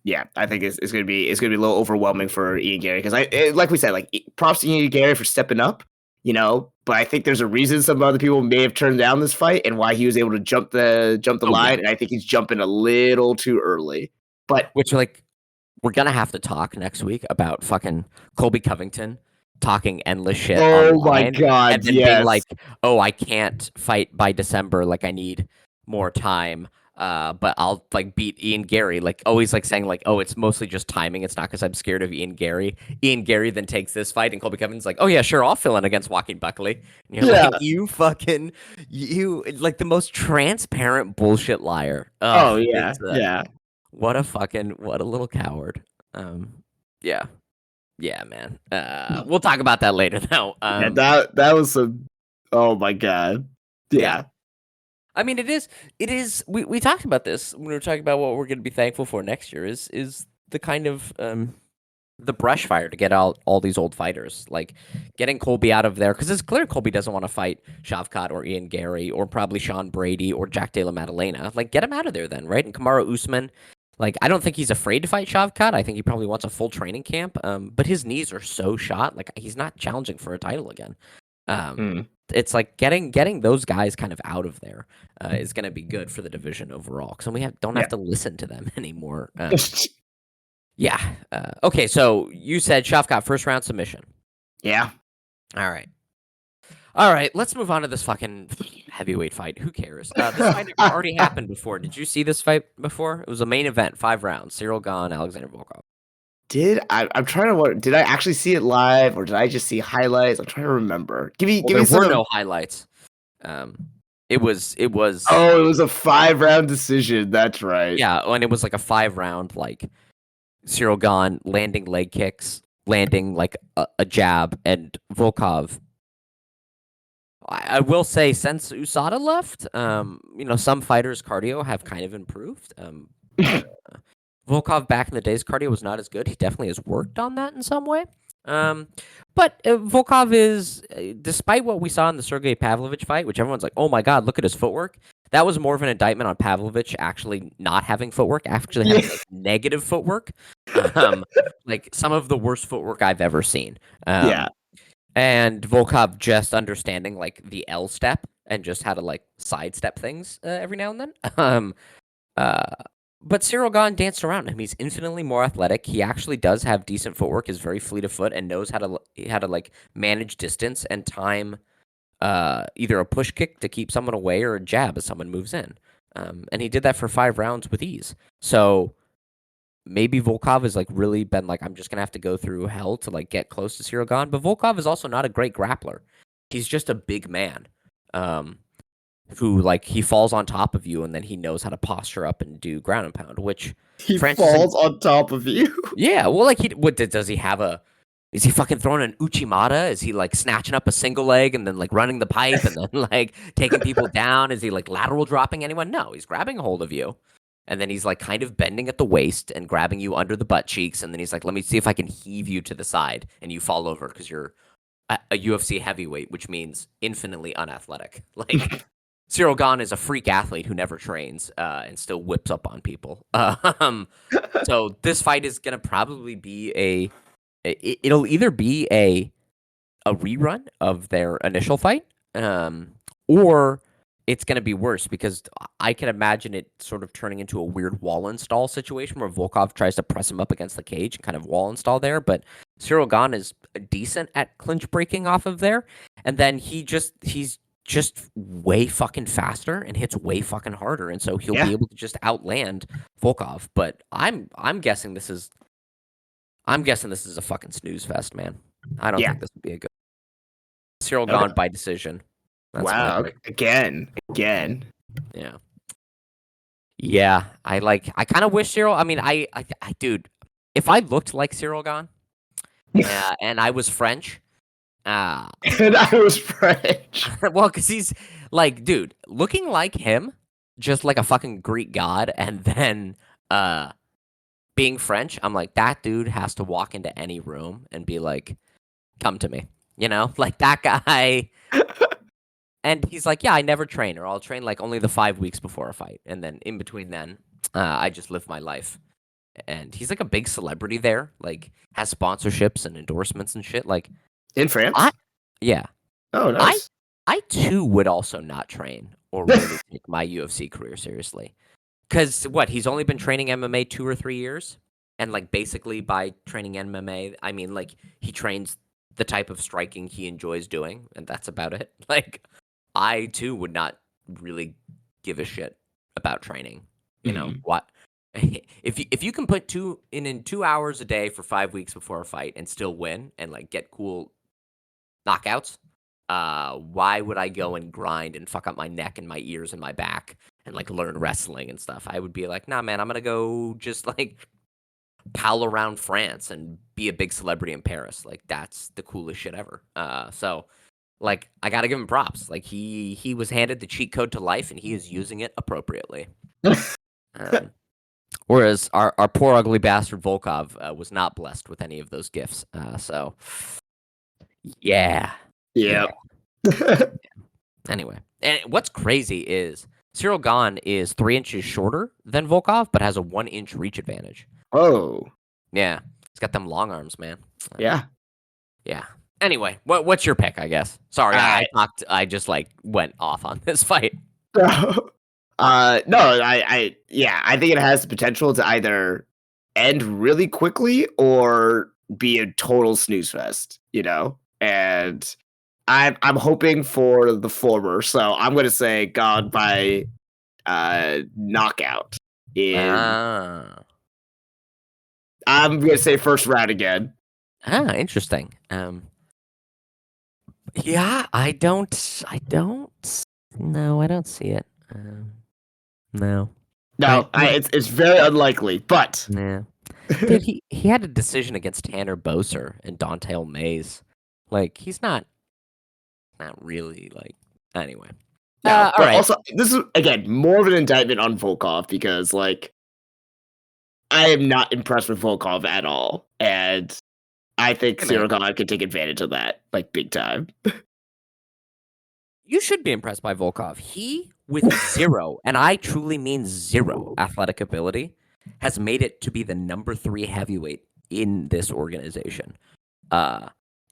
Yeah, I think it's gonna be a little overwhelming for Ian Gary, because like we said, like, props to Ian Gary for stepping up, but I think there's a reason some other people may have turned down this fight and why he was able to jump the Oh, yeah. line, and I think he's jumping a little too early. But Which, we're gonna have to talk next week about fucking Colby Covington talking endless shit oh my online and god, then being yes. like, "Oh, I can't fight by December. Like, I need more time. But I'll beat Ian Gary." Like, always saying "Oh, it's mostly just timing. It's not because I'm scared of Ian Gary." Ian Gary then takes this fight, and Colby Covington's like, "Oh yeah, sure, I'll fill in against Joaquin Buckley." And you're Yeah. like, you like the most transparent bullshit liar. Oh Ugh, yeah, it's yeah. what a little coward. Yeah. Yeah, man. We'll talk about that later though. Yeah, that was some, oh my god. Yeah. Yeah. I mean, it is we talked about this when we were talking about what we're going to be thankful for next year is the kind of the brush fire to get out all these old fighters, like getting Colby out of there, because it's clear Colby doesn't want to fight Shavkat or Ian Gary or probably Sean Brady or Jack Della Maddalena. Like, get him out of there then, right? And Kamaru Usman, like, I don't think he's afraid to fight Shavkat. I think he probably wants a full training camp. But his knees are so shot, like he's not challenging for a title again. Um, Mm. it's like getting those guys kind of out of there is going to be good for the division overall, because we don't have Yeah. to listen to them anymore. Yeah. Okay, so you said Shavkat first round submission. Yeah. All right. All right, let's move on to this fucking heavyweight fight. Who cares? This fight already happened before. Did you see this fight before? It was a main event, 5 rounds. Cyril Gane, Alexander Volkov. I'm trying to wonder, did I actually see it live, or did I just see highlights? I'm trying to remember. Give me There some were of. no highlights. It was Oh, it was a 5-round decision. That's right. yeah, and it was like a 5 round, like Cyril Gane landing leg kicks, landing like a jab, and Volkov. I will say, since USADA left, some fighters' cardio have kind of improved. Volkov back in the days, cardio was not as good. He definitely has worked on that in some way. But Volkov is, despite what we saw in the Sergey Pavlovich fight, which everyone's like, "Oh my God, look at his footwork." That was more of an indictment on Pavlovich actually not having footwork, actually having negative footwork, like some of the worst footwork I've ever seen. Yeah. And Volkov just understanding like the L step and just how to like sidestep things every now and then. Uh, but Cyril Gane danced around him. He's infinitely more athletic. He actually does have decent footwork. Is very fleet of foot and knows how to like manage distance and time either a push kick to keep someone away or a jab as someone moves in. And he did that for 5 rounds with ease. So maybe Volkov has like really been like, I'm just gonna have to go through hell to like get close to Cyril Gane. But Volkov is also not a great grappler. He's just a big man. Who like he falls on top of you and then he knows how to posture up and do ground and pound, which He Francis falls on top of you. Yeah, well, like does he have a? Is he fucking throwing an uchimata? Is he like snatching up a single leg and then like running the pipe and then like taking people down? Is he like lateral dropping anyone? No, he's grabbing a hold of you, and then he's like kind of bending at the waist and grabbing you under the butt cheeks, and then he's like, "Let me see if I can heave you to the side," and you fall over because you're a UFC heavyweight, which means infinitely unathletic. Like Cyril Gane is a freak athlete who never trains and still whips up on people. So this fight is gonna probably be it'll either be a rerun of their initial fight, or it's gonna be worse because I can imagine it sort of turning into a weird wall install situation where Volkov tries to press him up against the cage and kind of wall install there. But Cyril Gane is decent at clinch breaking off of there, and then he's just way fucking faster and hits way fucking harder, and so he'll be able to just outland Volkov. But I'm guessing this is a fucking snooze fest, man. I don't think this would be a good Cyril Gane by decision. That's wow! Again. Yeah. I kind of wish Cyril. I mean, I dude, if I looked like Cyril Gane, and I was French. And I was French. Well, because he's like, dude, looking like him, just like a fucking Greek god, and then being French, I'm like, that dude has to walk into any room and be like, come to me. You know? Like that guy. And he's like, yeah, I never train, or I'll train like only the 5 weeks before a fight. And then in between then, I just live my life. And he's like a big celebrity there, like has sponsorships and endorsements and shit. Like, in France? Yeah. Oh, nice. I too would also not train or really take my UFC career seriously. Because he's only been training MMA 2 or 3 years? And like basically by training MMA, I mean like he trains the type of striking he enjoys doing, and that's about it. Like I too would not really give a shit about training. You know, what if you can put in 2 hours a day for 5 weeks before a fight and still win and like get cool knockouts, why would I go and grind and fuck up my neck and my ears and my back and like learn wrestling and stuff? I would be like, nah, man, I'm gonna go just like pal around France and be a big celebrity in Paris. Like that's the coolest shit ever. So like I gotta give him props. Like he was handed the cheat code to life and he is using it appropriately. Whereas our poor ugly bastard Volkov was not blessed with any of those gifts. So yeah. Anyway, and what's crazy is Cyril Gane is 3 inches shorter than Volkov, but has a 1 inch reach advantage. Oh, yeah, he's got them long arms, man. Yeah. Anyway, what's your pick? I guess. Sorry, I just like went off on this fight. No, I think it has the potential to either end really quickly or be a total snooze fest, you know? And I'm hoping for the former, so I'm gonna say Gane by knockout. I'm gonna say first round again. Interesting. Yeah, I don't see it. No, it's very unlikely, but yeah. Dude, he had a decision against Tanner Boser and Don'Tale Mays. Like he's not really like anyway. No, but right. Also, this is again more of an indictment on Volkov because like I am not impressed with Volkov at all, and I think Cyril Gane could take advantage of that like big time. You should be impressed by Volkov. He, with zero, and I truly mean zero athletic ability, has made it to be the number 3 heavyweight in this organization.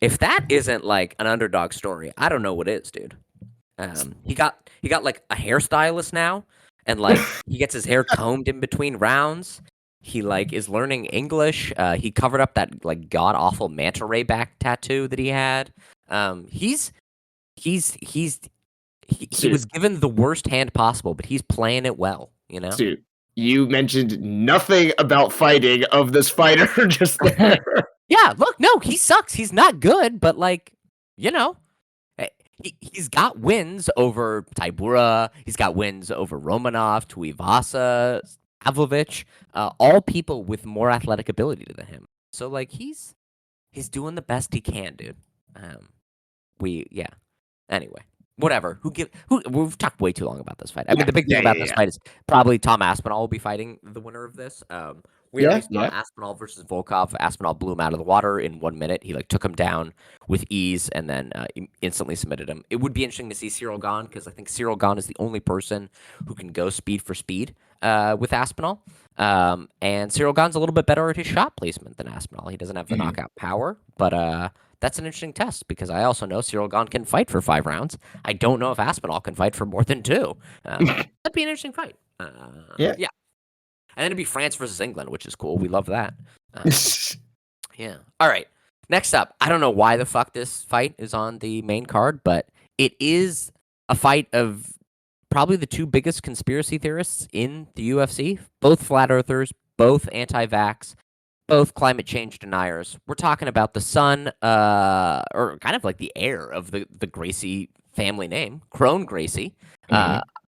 If that isn't like an underdog story, I don't know what is, dude. He got like a hairstylist now, and like he gets his hair combed in between rounds. He like is learning English. He covered up that like god awful manta ray back tattoo that he had. He's he was given the worst hand possible, but he's playing it well, you know? Dude, you mentioned nothing about fighting of this fighter just there. Yeah, look, no, he sucks. He's not good, but like, you know, he's got wins over Tybura. He's got wins over Romanov, Tuivasa, Pavlovich, all people with more athletic ability than him. So like, he's doing the best he can, dude. Yeah. Anyway, whatever. We've talked way too long about this fight. I mean, the big thing about this fight is probably Tom Aspinall will be fighting the winner of this. We already saw Aspinall versus Volkov. Aspinall blew him out of the water in 1 minute. He like took him down with ease and then instantly submitted him. It would be interesting to see Cyril Gane because I think Cyril Gane is the only person who can go speed for speed with Aspinall. And Cyril Gane's a little bit better at his shot placement than Aspinall. He doesn't have the knockout power, but that's an interesting test because I also know Cyril Gane can fight for 5 rounds. I don't know if Aspinall can fight for more than 2. That'd be an interesting fight. Yeah. And then it'd be France versus England, which is cool. We love that. Yeah. All right. Next up, I don't know why the fuck this fight is on the main card, but it is a fight of probably the 2 biggest conspiracy theorists in the UFC, both flat earthers, both anti-vax, both climate change deniers. We're talking about the son, or kind of like the heir of the Gracie family name, Kron Gracie,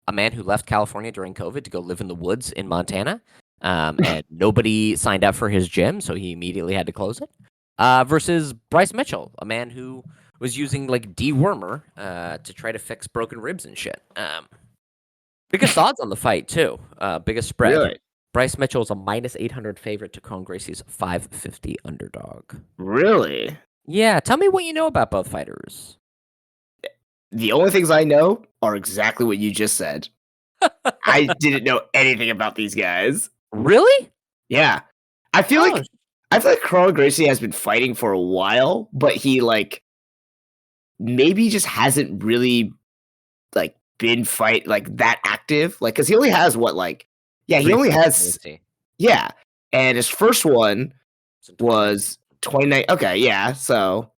a man who left California during COVID to go live in the woods in Montana, and nobody signed up for his gym, so he immediately had to close it. Versus Bryce Mitchell, a man who was using like dewormer to try to fix broken ribs and shit. Biggest odds on the fight too. Biggest spread. Really? Bryce Mitchell is a minus 800 favorite to Kron Gracie's 550 underdog. Really? Yeah, tell me what you know about both fighters. The only things I know are exactly what you just said. I didn't know anything about these guys. Really? Yeah. I feel like Kron Gracie has been fighting for a while, but he like maybe just hasn't really like been that active. Like, cause he only has he only has and his first one was 29. Okay, yeah. So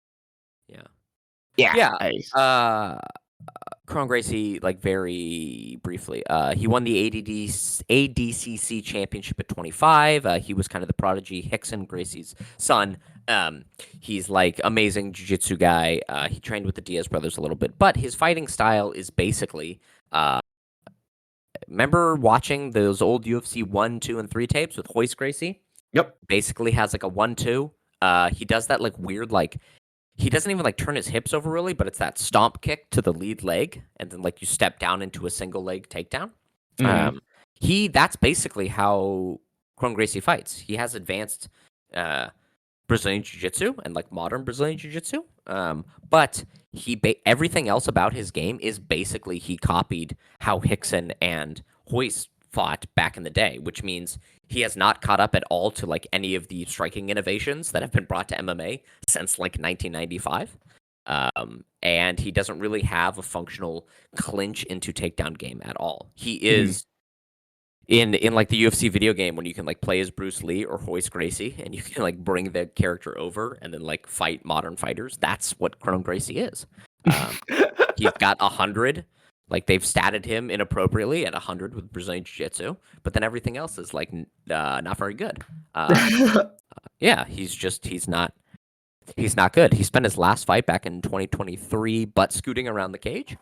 Kron Gracie, like very briefly, he won the ADCC championship at 25. He was kind of the prodigy Rickson Gracie's son. He's like amazing jiu-jitsu guy. He trained with the Diaz brothers a little bit, but his fighting style is basically remember watching those old UFC 1, 2, and 3 tapes with Royce Gracie? Yep. Basically has like a 1-2. He does that like weird he doesn't even like turn his hips over really, but it's that stomp kick to the lead leg, and then like you step down into a single leg takedown. That's basically how Kron Gracie fights. He has advanced Brazilian Jiu-Jitsu and like modern Brazilian Jiu-Jitsu, but everything else about his game is basically he copied how Rickson and Royce fought back in the day, which means he has not caught up at all to like any of the striking innovations that have been brought to MMA since like 1995. And he doesn't really have a functional clinch into takedown game at all. He is in like the UFC video game when you can like play as Bruce Lee or Royce Gracie and you can like bring the character over and then like fight modern fighters. That's what Kron Gracie is. He's got 100. Like, they've statted him inappropriately at 100 with Brazilian Jiu-Jitsu, but then everything else is, like, not very good. Yeah, he's not good. He spent his last fight back in 2023 butt scooting around the cage.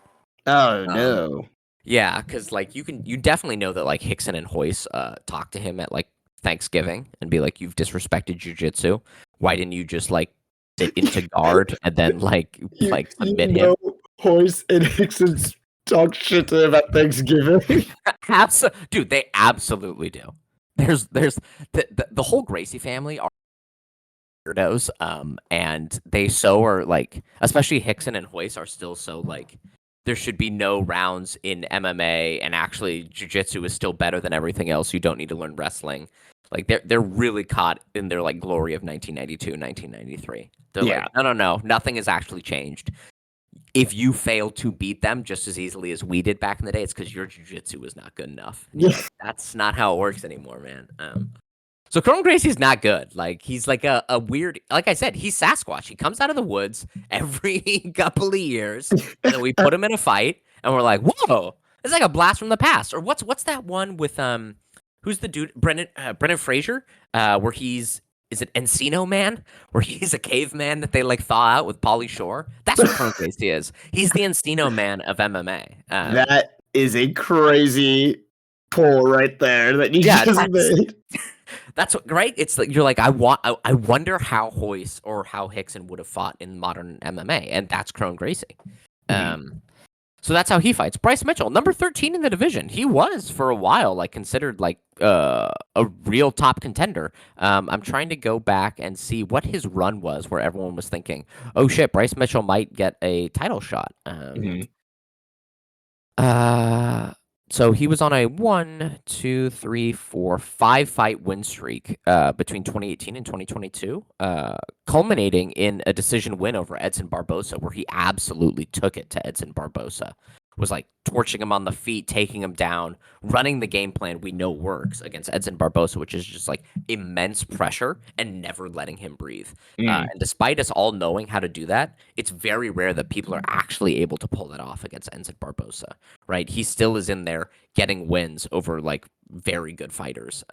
Oh, no. Yeah, because, like, you definitely know that, like, Rickson and Royce talk to him at, like, Thanksgiving and be like, you've disrespected Jiu-Jitsu. Why didn't you just, like, sit into guard and then, like submit him? Royce and Rickson talk shit to him at Thanksgiving. Dude, they absolutely do. There's the whole Gracie family are weirdos, and they are like, especially Rickson and Royce are still so like there should be no rounds in MMA, and actually jiu-jitsu is still better than everything else. You don't need to learn wrestling. Like they're really caught in their like glory of 1992, 1993. They're like, no, nothing has actually changed. If you fail to beat them just as easily as we did back in the day, it's because your jiu-jitsu was not good enough. Like, that's not how it works anymore, man. So Chrome Gracie's not good. Like he's like a weird. Like I said, he's Sasquatch. He comes out of the woods every couple of years, and then we put him in a fight, and we're like, whoa, it's like a blast from the past. Or what's that one with who's the dude Brendan Fraser, where he's is it Encino Man, where he's a caveman that they like thaw out with Pauly Shore. That's what Chrome Gracie is. He's the Encino Man of MMA. That is a crazy pull right there that you just made. That's what, right. It's like you're like I wonder how Hoyce or how Hickson would have fought in modern MMA, and that's Chrome Gracie. So that's how he fights. Bryce Mitchell, number 13 in the division. He was for a while like considered like a real top contender. I'm trying to go back and see what his run was, where everyone was thinking, "Oh shit, Bryce Mitchell might get a title shot." So he was on a 1, 2, 3, 4, 5-fight win streak between 2018 and 2022, culminating in a decision win over Edson Barbosa, where he absolutely took it to Edson Barbosa. Was like torching him on the feet, taking him down, running the game plan we know works against Edson Barbosa, which is just like immense pressure and never letting him breathe. And despite us all knowing how to do that, it's very rare that people are actually able to pull that off against Edson Barbosa, right? He still is in there getting wins over like very good fighters.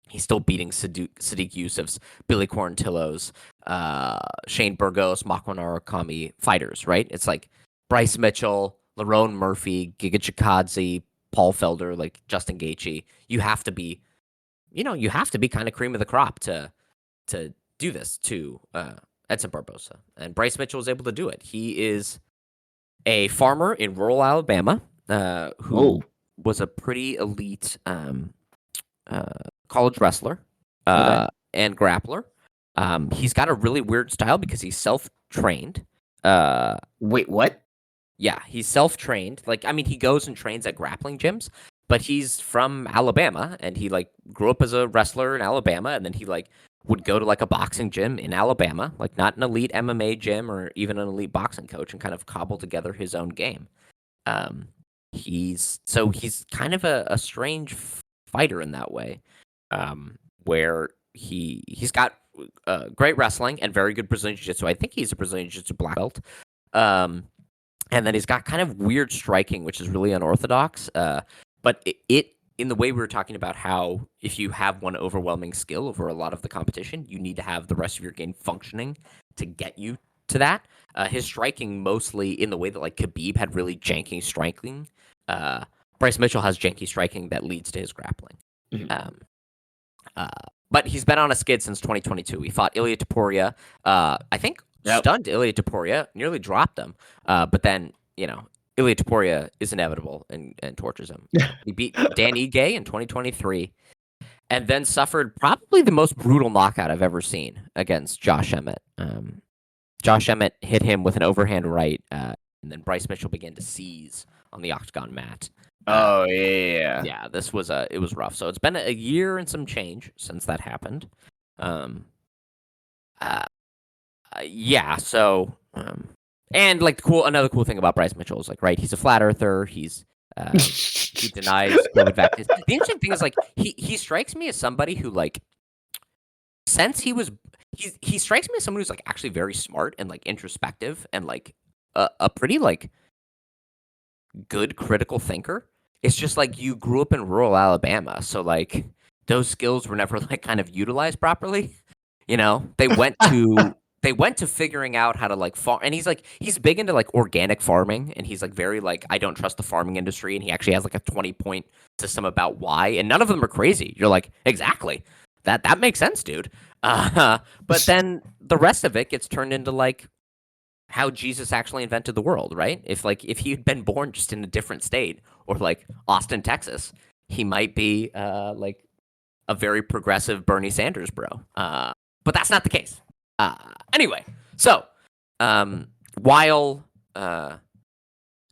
He's still beating Sadiq Yusuf's, Billy Quarantillo's, Shane Burgos, Makwan Arakami fighters, right? It's like Bryce Mitchell, Lerone Murphy, Giga Chikadze, Paul Felder, like Justin Gaethje. You have to be kind of cream of the crop to do this to Edson Barbosa. And Bryce Mitchell was able to do it. He is a farmer in rural Alabama who was a pretty elite college wrestler and grappler. He's got a really weird style because he's self-trained. Wait, what? Yeah, he's self-trained. Like, I mean, he goes and trains at grappling gyms, but he's from Alabama, and he like grew up as a wrestler in Alabama, and then he like would go to like a boxing gym in Alabama, like not an elite MMA gym or even an elite boxing coach, and kind of cobble together his own game. He's kind of a strange fighter in that way, where he's got great wrestling and very good Brazilian Jiu-Jitsu. I think he's a Brazilian Jiu-Jitsu black belt. And then he's got kind of weird striking, which is really unorthodox. But it in the way we were talking about how if you have one overwhelming skill over a lot of the competition, you need to have the rest of your game functioning to get you to that. His striking mostly in the way that like Khabib had really janky striking. Bryce Mitchell has janky striking that leads to his grappling. But he's been on a skid since 2022. He fought Ilia Topuria. I think stunned Ilia Topuria, nearly dropped him. But then, Ilia Topuria is inevitable and tortures him. He beat Dan Ige in 2023 and then suffered probably the most brutal knockout I've ever seen against Josh Emmett. Josh Emmett hit him with an overhand right, and then Bryce Mitchell began to seize on the octagon mat. Yeah, this was it was rough. So it's been a year and some change since that happened. And like another cool thing about Bryce Mitchell is like, right, he's a flat earther. He's he denies COVID vaccines. The interesting thing is like he strikes me as somebody who like since he strikes me as someone who's like actually very smart and like introspective and like a pretty like good critical thinker. It's just like you grew up in rural Alabama, so like those skills were never like kind of utilized properly. They went to figuring out how to like farm, and he's big into like organic farming, and he's like very like I don't trust the farming industry, and he actually has like a 20-point system about why, and none of them are crazy. You're like exactly that makes sense, dude. But then the rest of it gets turned into like how Jesus actually invented the world, right? If he had been born just in a different state or like Austin, Texas, he might be like a very progressive Bernie Sanders bro. But that's not the case. Anyway, so while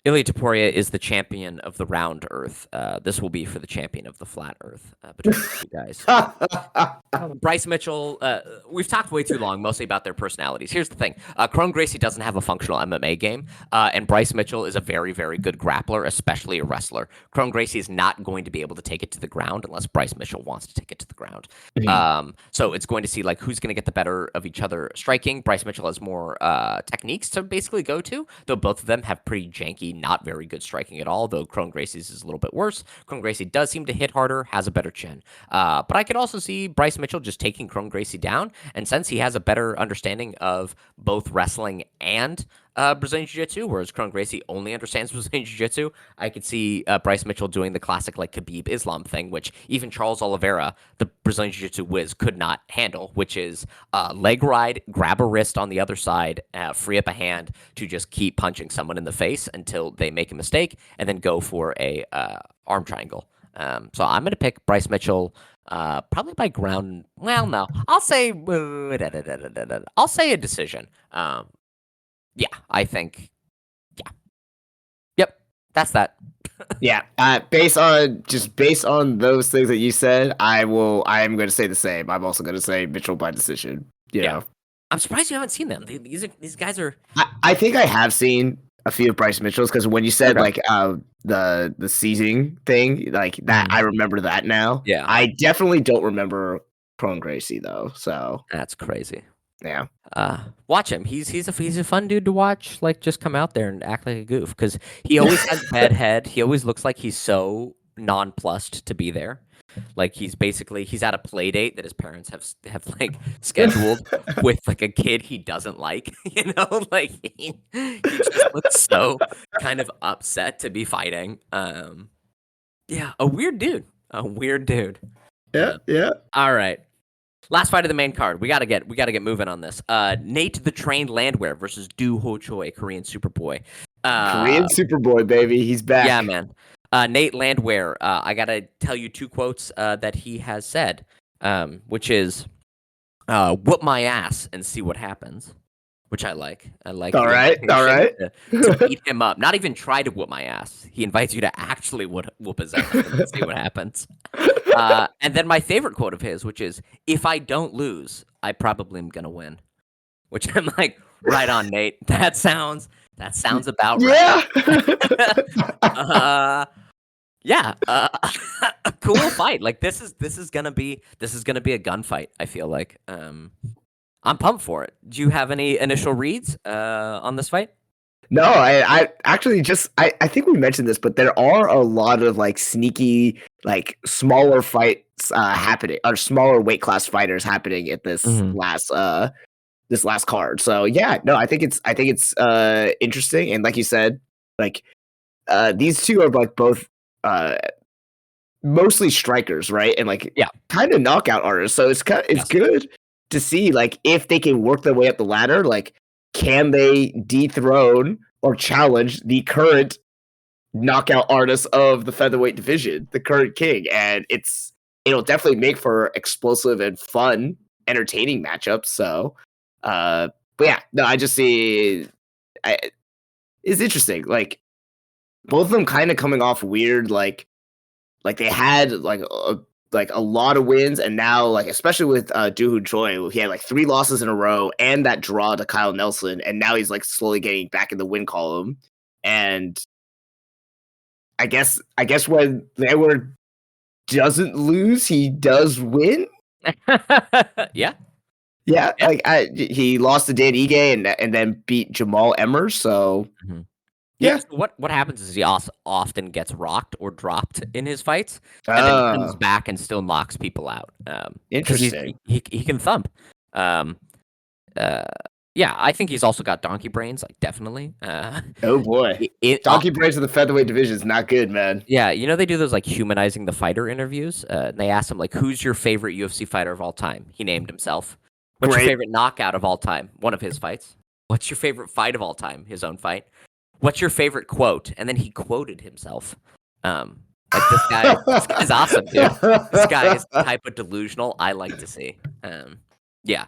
Ilya Topuria is the champion of the round Earth. This will be for the champion of the flat Earth between the two guys. Bryce Mitchell, we've talked way too long, mostly about their personalities. Here's the thing. Kron Gracie doesn't have a functional MMA game, and Bryce Mitchell is a very, very good grappler, especially a wrestler. Kron Gracie is not going to be able to take it to the ground unless Bryce Mitchell wants to take it to the ground. So it's going to see like who's going to get the better of each other striking. Bryce Mitchell has more techniques to basically go to, though both of them have pretty janky, not very good striking at all, though Kron Gracie's is a little bit worse. Kron Gracie does seem to hit harder, has a better chin. But I could also see Bryce Mitchell just taking Kron Gracie down, and since he has a better understanding of both wrestling and Brazilian Jiu-Jitsu, whereas Kron Gracie only understands Brazilian Jiu-Jitsu, I could see Bryce Mitchell doing the classic like Khabib Islam thing, which even Charles Oliveira, the Brazilian Jiu-Jitsu whiz, could not handle, which is leg ride, grab a wrist on the other side, free up a hand to just keep punching someone in the face until they make a mistake, and then go for a arm triangle. So I'm going to pick Bryce Mitchell probably by ground. Well, no, I'll say a decision. Yeah, I think. Yeah. Yep. That's that. Yeah. Based on those things that you said, I am going to say the same. I'm also going to say Mitchell by decision. You know. I'm surprised you haven't seen them. These guys are. I think I have seen a few of Bryce Mitchell's because when you said like the seizing thing, like that, I remember that now. Yeah. I definitely don't remember Kron Gracie though. So that's crazy. Yeah. Watch him. He's a fun dude to watch. Like just come out there and act like a goof because he always has a bad head. He always looks like he's so nonplussed to be there. Like he's at a play date that his parents have like scheduled with like a kid he doesn't like, you know, like he just looks so kind of upset to be fighting. Yeah, a weird dude. Yeah. All right. Last fight of the main card. We gotta get moving on this. Nate the Trained Landwehr versus Do Ho Choi, Korean Superboy. Korean Superboy, baby. He's back. Yeah, man. Nate Landwehr, I gotta tell you two quotes that he has said, which is, "Whoop my ass and see what happens," which I like. All right. To beat him up, not even try to whoop my ass. He invites you to actually whoop his ass and see what happens. And then my favorite quote of his, which is, "If I don't lose, I probably am gonna win," which I'm like, right on, Nate. That sounds about right. Yeah. A cool fight. Like this is gonna be a gunfight. I feel like. I'm pumped for it. Do you have any initial reads on this fight? No, I actually I think we mentioned this, but there are a lot of like sneaky, like smaller fights happening, or smaller weight class fighters happening at this last card. So yeah, no, I think it's interesting, and like you said, like these two are like both mostly strikers, right? And like kind of knockout artists. So it's good to see like if they can work their way up the ladder, like can they dethrone or challenge the current knockout artist of the featherweight division, the current king? And it'll definitely make for explosive and fun, entertaining matchups. So, but yeah, no, I just see it's interesting. Like both of them kind of coming off weird, like they had like a lot of wins, and now like especially with Doohoon Choi, he had like 3 losses in a row and that draw to Kyle Nelson, and now he's like slowly getting back in the win column. And I guess when Landwehr doesn't lose, he does win. Yeah. Like he lost to Dan Ige and then beat Jamal Emmer. So yeah. So what happens is he also often gets rocked or dropped in his fights, and then he comes back and still knocks people out. Interesting. He can thump. Yeah, I think he's also got donkey brains, like definitely. Oh boy, donkey brains in the featherweight division is not good, man. Yeah, you know they do those like humanizing the fighter interviews, and they ask him like, "Who's your favorite UFC fighter of all time?" He named himself. What's your favorite knockout of all time? One of his fights. What's your favorite fight of all time? His own fight. What's your favorite quote? And then he quoted himself. Like this guy's awesome, dude. This guy is the type of delusional I like to see. Yeah.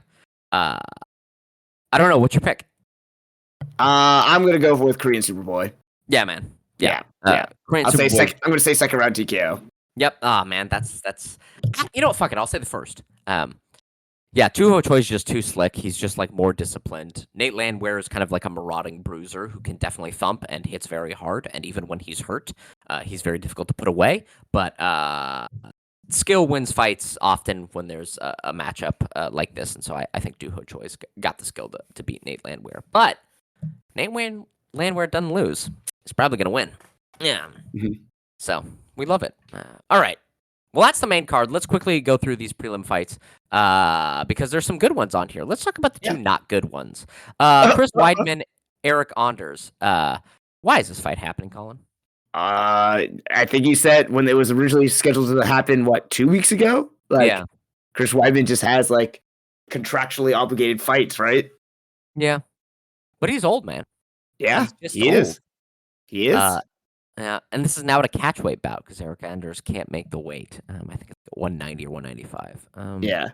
I don't know. What's your pick? I'm gonna go with Korean Superboy. Yeah, man. Yeah. Yeah. Great I'll Super say Bowl. second. I'm going to say second round TKO. Yep. Ah, man, that's. You know what? Fuck it. I'll say the first. Yeah, Tuho Choi's just too slick. He's just like more disciplined. Nate Landwehr is kind of like a marauding bruiser who can definitely thump and hits very hard. And even when he's hurt, he's very difficult to put away. But skill wins fights often when there's a matchup like this. And so I think Tuho Choi's got the skill to beat Nate Landwehr. But Landwehr doesn't lose. He's probably going to win. Yeah. Mhm. So we love it. All right. Well, that's the main card. Let's quickly go through these prelim fights because there's some good ones on here. Let's talk about the two not good ones. Chris Weidman, Eric Anders. Why is this fight happening, Colin? I think you said when it was originally scheduled to happen, 2 weeks ago? Like, Yeah. Chris Weidman just has, like, contractually obligated fights, right? Yeah. But he's old, man. Yeah, He's just he old. is. He is. Yeah, and this is now at a catchweight bout because Eric Anders can't make the weight. I think it's 190 or 195. Yeah.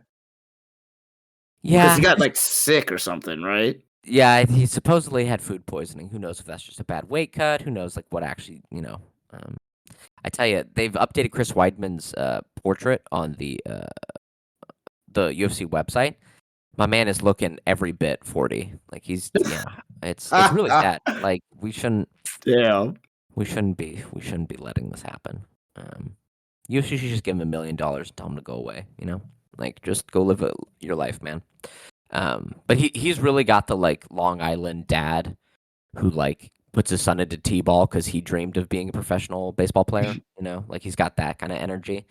Yeah. Because he got, like, sick or something, right? Yeah, he supposedly had food poisoning. Who knows if that's just a bad weight cut? Who knows, like, what actually, I tell you, they've updated Chris Weidman's portrait on the UFC website. My man is looking every bit 40. Like, he's, it's really sad. Like, we shouldn't be letting this happen. UFC should just give him $1 million and tell him to go away, Like, just go live your life, man. But he's really got the, like, Long Island dad who, like, puts his son into T-ball because he dreamed of being a professional baseball player, Like, he's got that kind of energy,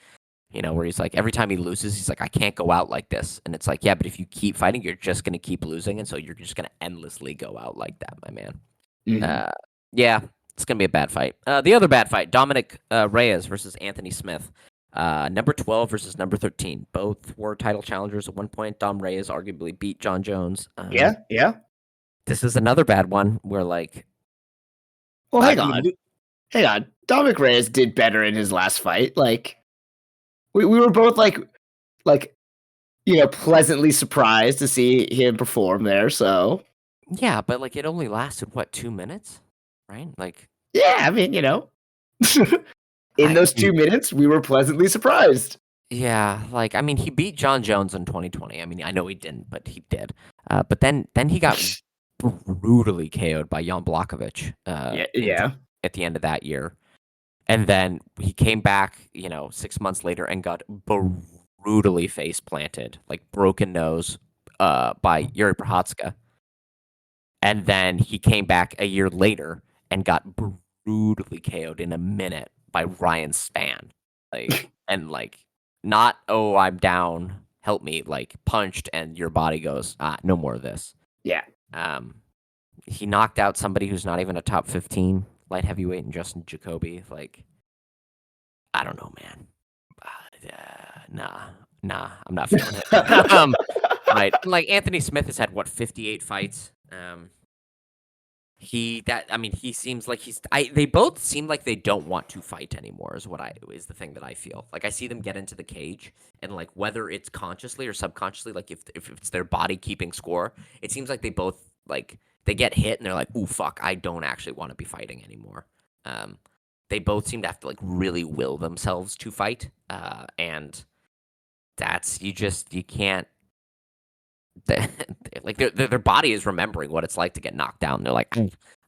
where he's like, every time he loses, he's like, I can't go out like this. And it's like, yeah, but if you keep fighting, you're just going to keep losing. And so you're just going to endlessly go out like that, my man. Mhm. Yeah, it's going to be a bad fight. The other bad fight, Dominic Reyes versus Anthony Smith. Number 12 versus number 13. Both were title challengers at one point. Dom Reyes arguably beat John Jones. Yeah. This is another bad one where, like... Well, hang on. Dominic Reyes did better in his last fight. Like, we were both, like, pleasantly surprised to see him perform there, so... Yeah, but, like, it only lasted, 2 minutes? Right? Like... Yeah, I mean, in those 2 minutes, we were pleasantly surprised. Yeah, like, I mean, he beat John Jones in 2020. I mean, I know he didn't, but he did. But then he got brutally KO'd by Jan Blachowicz at the end of that year. And then he came back, 6 months later and got brutally face planted, like broken nose, by Yuri Prochazka. And then he came back a year later and got brutally KO'd in a minute by Ryan Spann. Like, and like, not, oh, I'm down, help me, like, punched, and your body goes, no more of this. Yeah. He knocked out somebody who's not even a top 15 light heavyweight in Justin Jacoby. Like, I don't know, man. Nah, I'm not feeling it. Right. Like, Anthony Smith has had, 58 fights? He seems like they both seem like they don't want to fight anymore is the thing that I feel. Like, I see them get into the cage and, like, whether it's consciously or subconsciously, like, if it's their body keeping score, it seems like they both, like, they get hit and they're like, ooh, fuck, I don't actually want to be fighting anymore. They both seem to have to, like, really will themselves to fight. And that's, you can't, like, their body is remembering what it's like to get knocked down. They're like,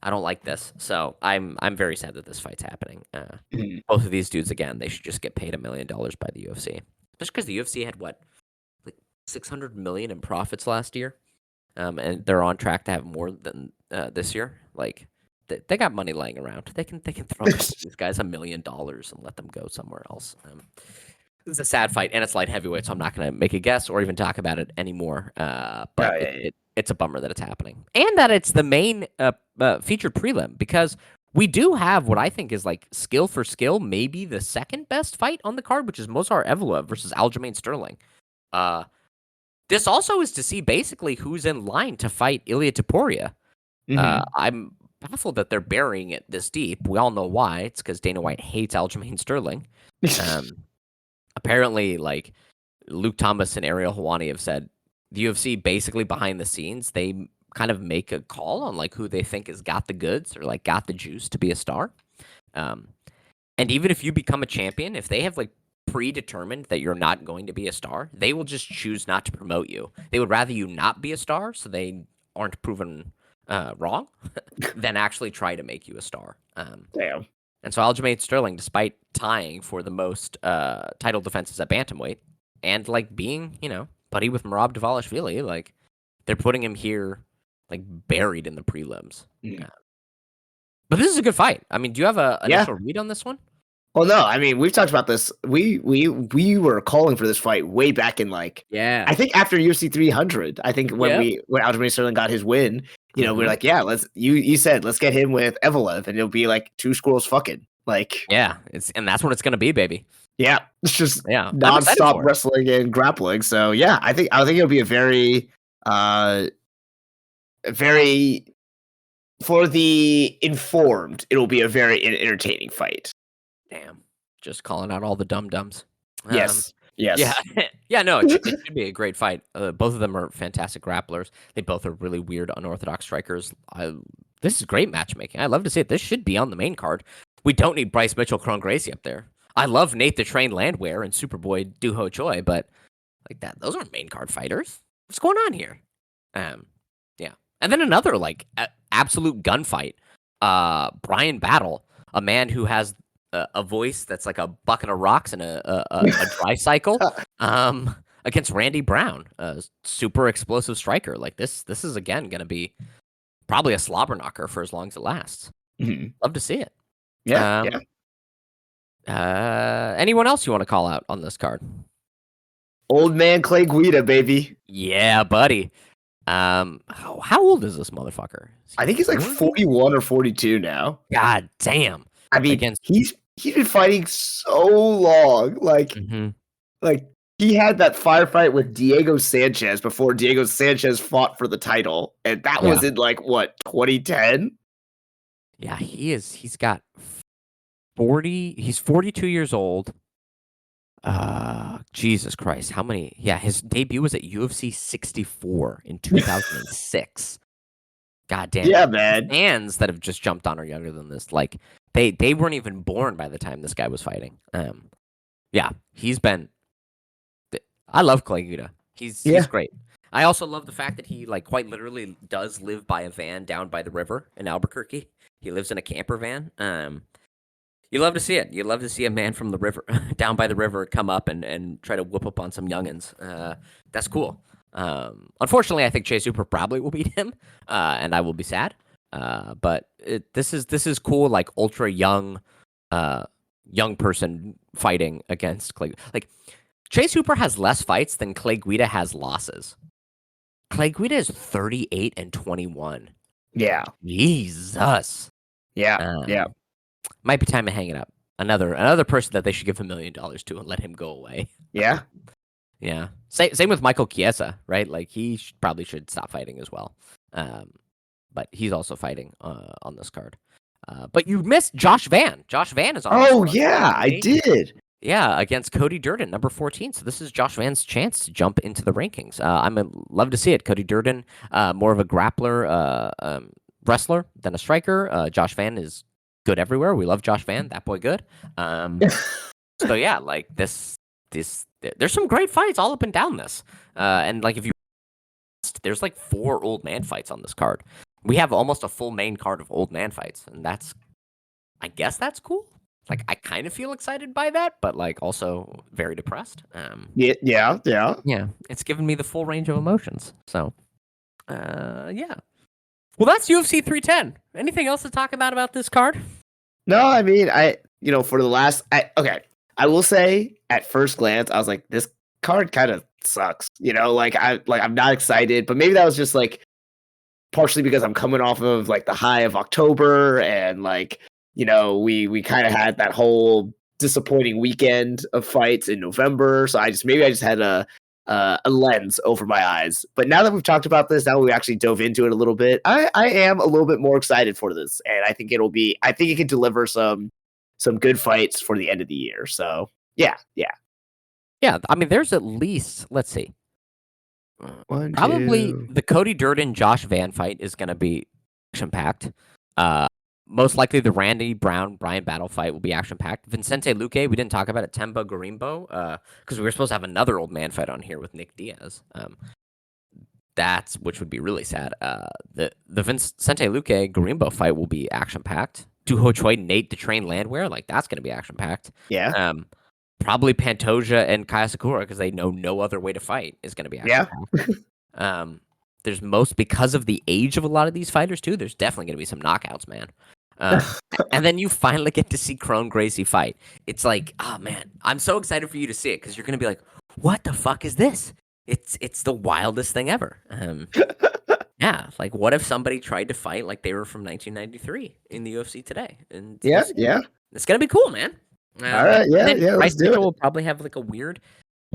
I don't like this. So I'm very sad that this fight's happening. Both of these dudes, again, they should just get paid $1 million by the UFC. Just because the UFC had like $600 million in profits last year, and they're on track to have more than this year. Like, they got money lying around. They can throw these guys $1 million and let them go somewhere else. It's a sad fight, and it's light heavyweight, so I'm not going to make a guess or even talk about it anymore. But it's a bummer that it's happening. And that it's the main featured prelim, because we do have what I think is, like, skill for skill, maybe the second best fight on the card, which is Movsar Evloev versus Aljamain Sterling. This also is to see basically who's in line to fight Ilia Topuria. I'm baffled that they're burying it this deep. We all know why. It's because Dana White hates Aljamain Sterling. Apparently, like, Luke Thomas and Ariel Helwani have said, the UFC basically behind the scenes, they kind of make a call on like who they think has got the goods or like got the juice to be a star. And even if you become a champion, if they have like predetermined that you're not going to be a star, they will just choose not to promote you. They would rather you not be a star so they aren't proven wrong than actually try to make you a star. Damn. And so Aljamain Sterling, despite tying for the most title defenses at bantamweight and like being, buddy with Merab Dvalishvili, like they're putting him here like buried in the prelims. But this is a good fight. I mean, do you have an initial read on this one? Well, no, I mean, we've talked about this. We were calling for this fight way back in I think after UFC 300. I think when Aljamain Sterling got his win, we were like, yeah, you said let's get him with Evelev, and it'll be like two squirrels fucking and that's what it's gonna be, baby. Yeah, it's just nonstop wrestling and grappling. So yeah, I think it'll be a very for the informed, it'll be a very entertaining fight. Damn. Just calling out all the dum-dums. Yes. Yeah. Yeah, no, it should be a great fight. Both of them are fantastic grapplers. They both are really weird, unorthodox strikers. This is great matchmaking. I love to see it. This should be on the main card. We don't need Bryce Mitchell, Kron Gracie up there. I love Nate the Train Landwehr and Superboy Duho Choi, but like that, those aren't main card fighters. What's going on here? Yeah. And then another like absolute gunfight. Brian Battle, a man who has a voice that's like a bucket of rocks and a dry cycle, against Randy Brown, a super explosive striker. Like this is again going to be probably a slobber knocker for as long as it lasts. Love to see it. Yeah. Anyone else you want to call out on this card? Old man Clay Guida, baby. Yeah, buddy. How old is this motherfucker? I think he's like 41 or 42 now. God damn. I mean, he's been fighting so long. Like he had that firefight with Diego Sanchez before Diego Sanchez fought for the title, and that was in 2010. Yeah, he's got 40. He's 42 years old. Jesus Christ, how many? Yeah, his debut was at UFC 64 in 2006. God damn. Yeah, man. Fans that have just jumped on are younger than this. Like they weren't even born by the time this guy was fighting. Yeah, he's been. I love Clay Guida. He's great. I also love the fact that he quite literally does live by a van down by the river in Albuquerque. He lives in a camper van. You love to see it. You love to see a man from the river, down by the river, come up and try to whoop up on some youngins. That's cool. Unfortunately, I think Chase Hooper probably will beat him, and I will be sad. But this is cool, like ultra young person fighting against Clay. Like Chase Hooper has less fights than Clay Guida has losses. Clay Guida is 38-21. Yeah. Jesus. Yeah. Might be time to hang it up. Another person that they should give $1 million to and let him go away. Yeah. Yeah. Same with Michael Chiesa, right? Like he probably should stop fighting as well. But he's also fighting on this card. But you missed Josh Van. Josh Van is on. Oh yeah, I did. Yeah, against Cody Durden, number 14. So this is Josh Van's chance to jump into the rankings. Love to see it. Cody Durden, more of a grappler, wrestler than a striker. Josh Van is good everywhere. We love Josh Van. That boy good. So yeah, like this, there's some great fights all up and down this. And like if you, there's like 4 old man fights on this card. We have almost a full main card of old man fights, and I guess that's cool. Like I kind of feel excited by that, but like also very depressed. Yeah. It's given me the full range of emotions. So, yeah. Well, that's UFC 310. Anything else to talk about this card? No, I mean, for the last, I will say at first glance, I was like, this card kind of sucks. I'm not excited, but maybe that was just like partially because I'm coming off of like the high of October and we kind of had that whole disappointing weekend of fights in November. So I just had a lens over my eyes. But now that we've talked about this, now we actually dove into it a little bit, I am a little bit more excited for this. And I think it can deliver some good fights for the end of the year. So yeah. I mean, there's at least, let's see. 1, Probably 2. the Cody Durden Josh Van fight is going to be action packed. Most likely the Randy Brown Brian Battle fight will be action packed. Vincente Luque, we didn't talk about it. Temba Garimbo, because we were supposed to have another old man fight on here with Nick Diaz. Which would be really sad. The Vincente Luque Garimbo fight will be action packed. Du Ho Choi Nate the Train Landwehr, like that's going to be action packed. Yeah. Probably Pantoja and Kaya Sakura because they know no other way to fight is going to be action packed. There's because of the age of a lot of these fighters too. There's definitely going to be some knockouts, man. And then you finally get to see Crone Gracie fight. It's like, oh man, I'm so excited for you to see it because you're going to be like, what the fuck is this? It's the wildest thing ever. Yeah, like what if somebody tried to fight like they were from 1993 in the UFC today? And Yeah. it's gonna be cool, man. All right, yeah, Bryce let's do Mitchell it. will probably have like a weird.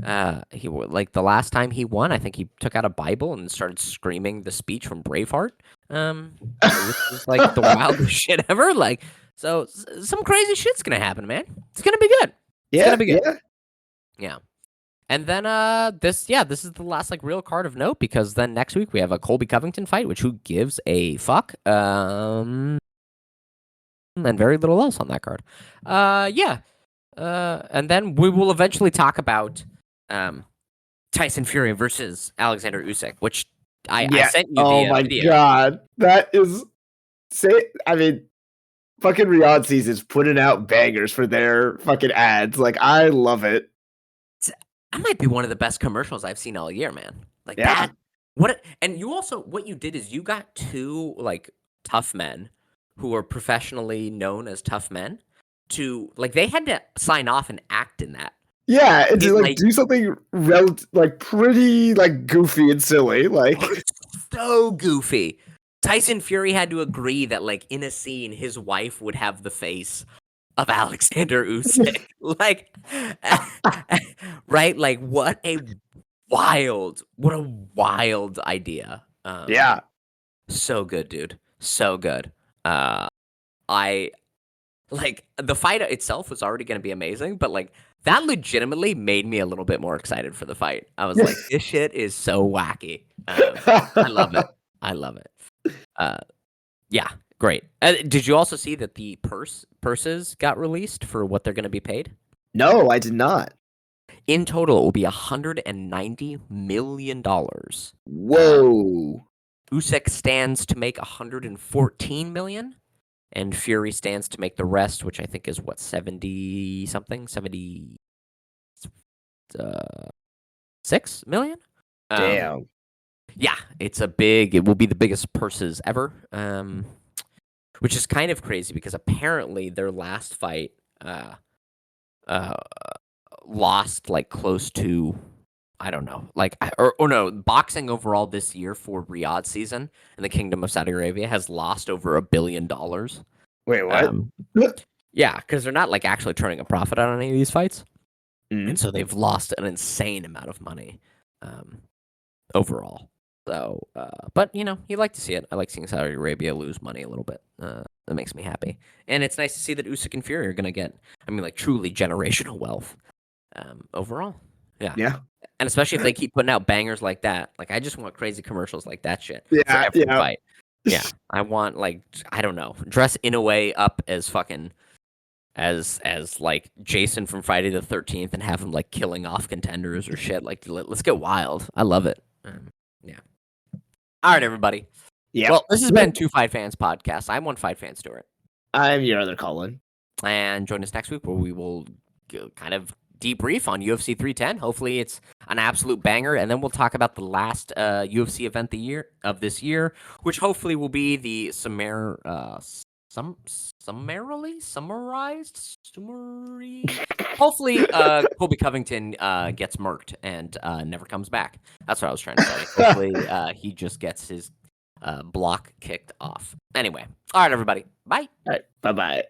Like the last time he won, I think he took out a Bible and started screaming the speech from Braveheart. Which is like the wildest shit ever. Like, so some crazy shit's gonna happen, man. It's gonna be good. It's gonna be good. Yeah. And then this is the last like real card of note because then next week we have a Colby Covington fight, which who gives a fuck? And very little else on that card. And then we will eventually talk about Tyson Fury versus Alexander Usyk, which I sent you the video. God, that is fucking Riyadh season's putting out bangers for their fucking ads. Like I love it. That might be one of the best commercials I've seen all year, man. Like Yeah. that. And you also what you did is you got two like tough men who are professionally known as tough men to like they had to sign off and act in that. Yeah, and to like do something pretty like goofy and silly, like so goofy. Tyson Fury had to agree that like in a scene his wife would have the face of Alexander Usyk. Like right? Like what a wild idea. Yeah. So good, dude. So good. I like the fight itself was already going to be amazing, but like that legitimately made me a little bit more excited for the fight. I was like, this shit is so wacky. I love it. I love it. Yeah, great. Did you also see that the purses got released for what they're going to be paid? No, I did not. In total, it will be $190 million. Whoa. Usyk stands to make $114 million. And Fury stands to make the rest, which I think is what 70 something, 76 million. Damn. Yeah, it will be the biggest purses ever. Which is kind of crazy because apparently their last fight lost like close to I don't know, like or no, boxing overall this year for Riyadh season in the Kingdom of Saudi Arabia has lost over $1 billion. Wait, what? Yeah, because they're not like actually turning a profit on any of these fights, and so they've lost an insane amount of money overall. So, but you like to see it. I like seeing Saudi Arabia lose money a little bit. That makes me happy, and it's nice to see that Usyk and Fury are going to get, like truly generational wealth overall. Yeah. And especially if they keep putting out bangers like that. Like, I just want crazy commercials like that shit for every fight. Yeah. I want, like, I don't know, dress Inoue up as fucking, as like, Jason from Friday the 13th and have him, like, killing off contenders or shit. Like, let's get wild. I love it. Yeah. All right, everybody. Yeah. Well, this has been Two Fight Fans Podcast. I'm one Fight Fan Stewart. I'm your other Colin. And join us next week where we will kind of debrief on UFC 310. Hopefully it's an absolute banger, and then we'll talk about the last UFC event of this year, which hopefully will be the hopefully Colby Covington gets murked and never comes back. That's what I was trying to say. Hopefully he just gets his block kicked off. Anyway, all right, everybody. Bye. All right, bye-bye.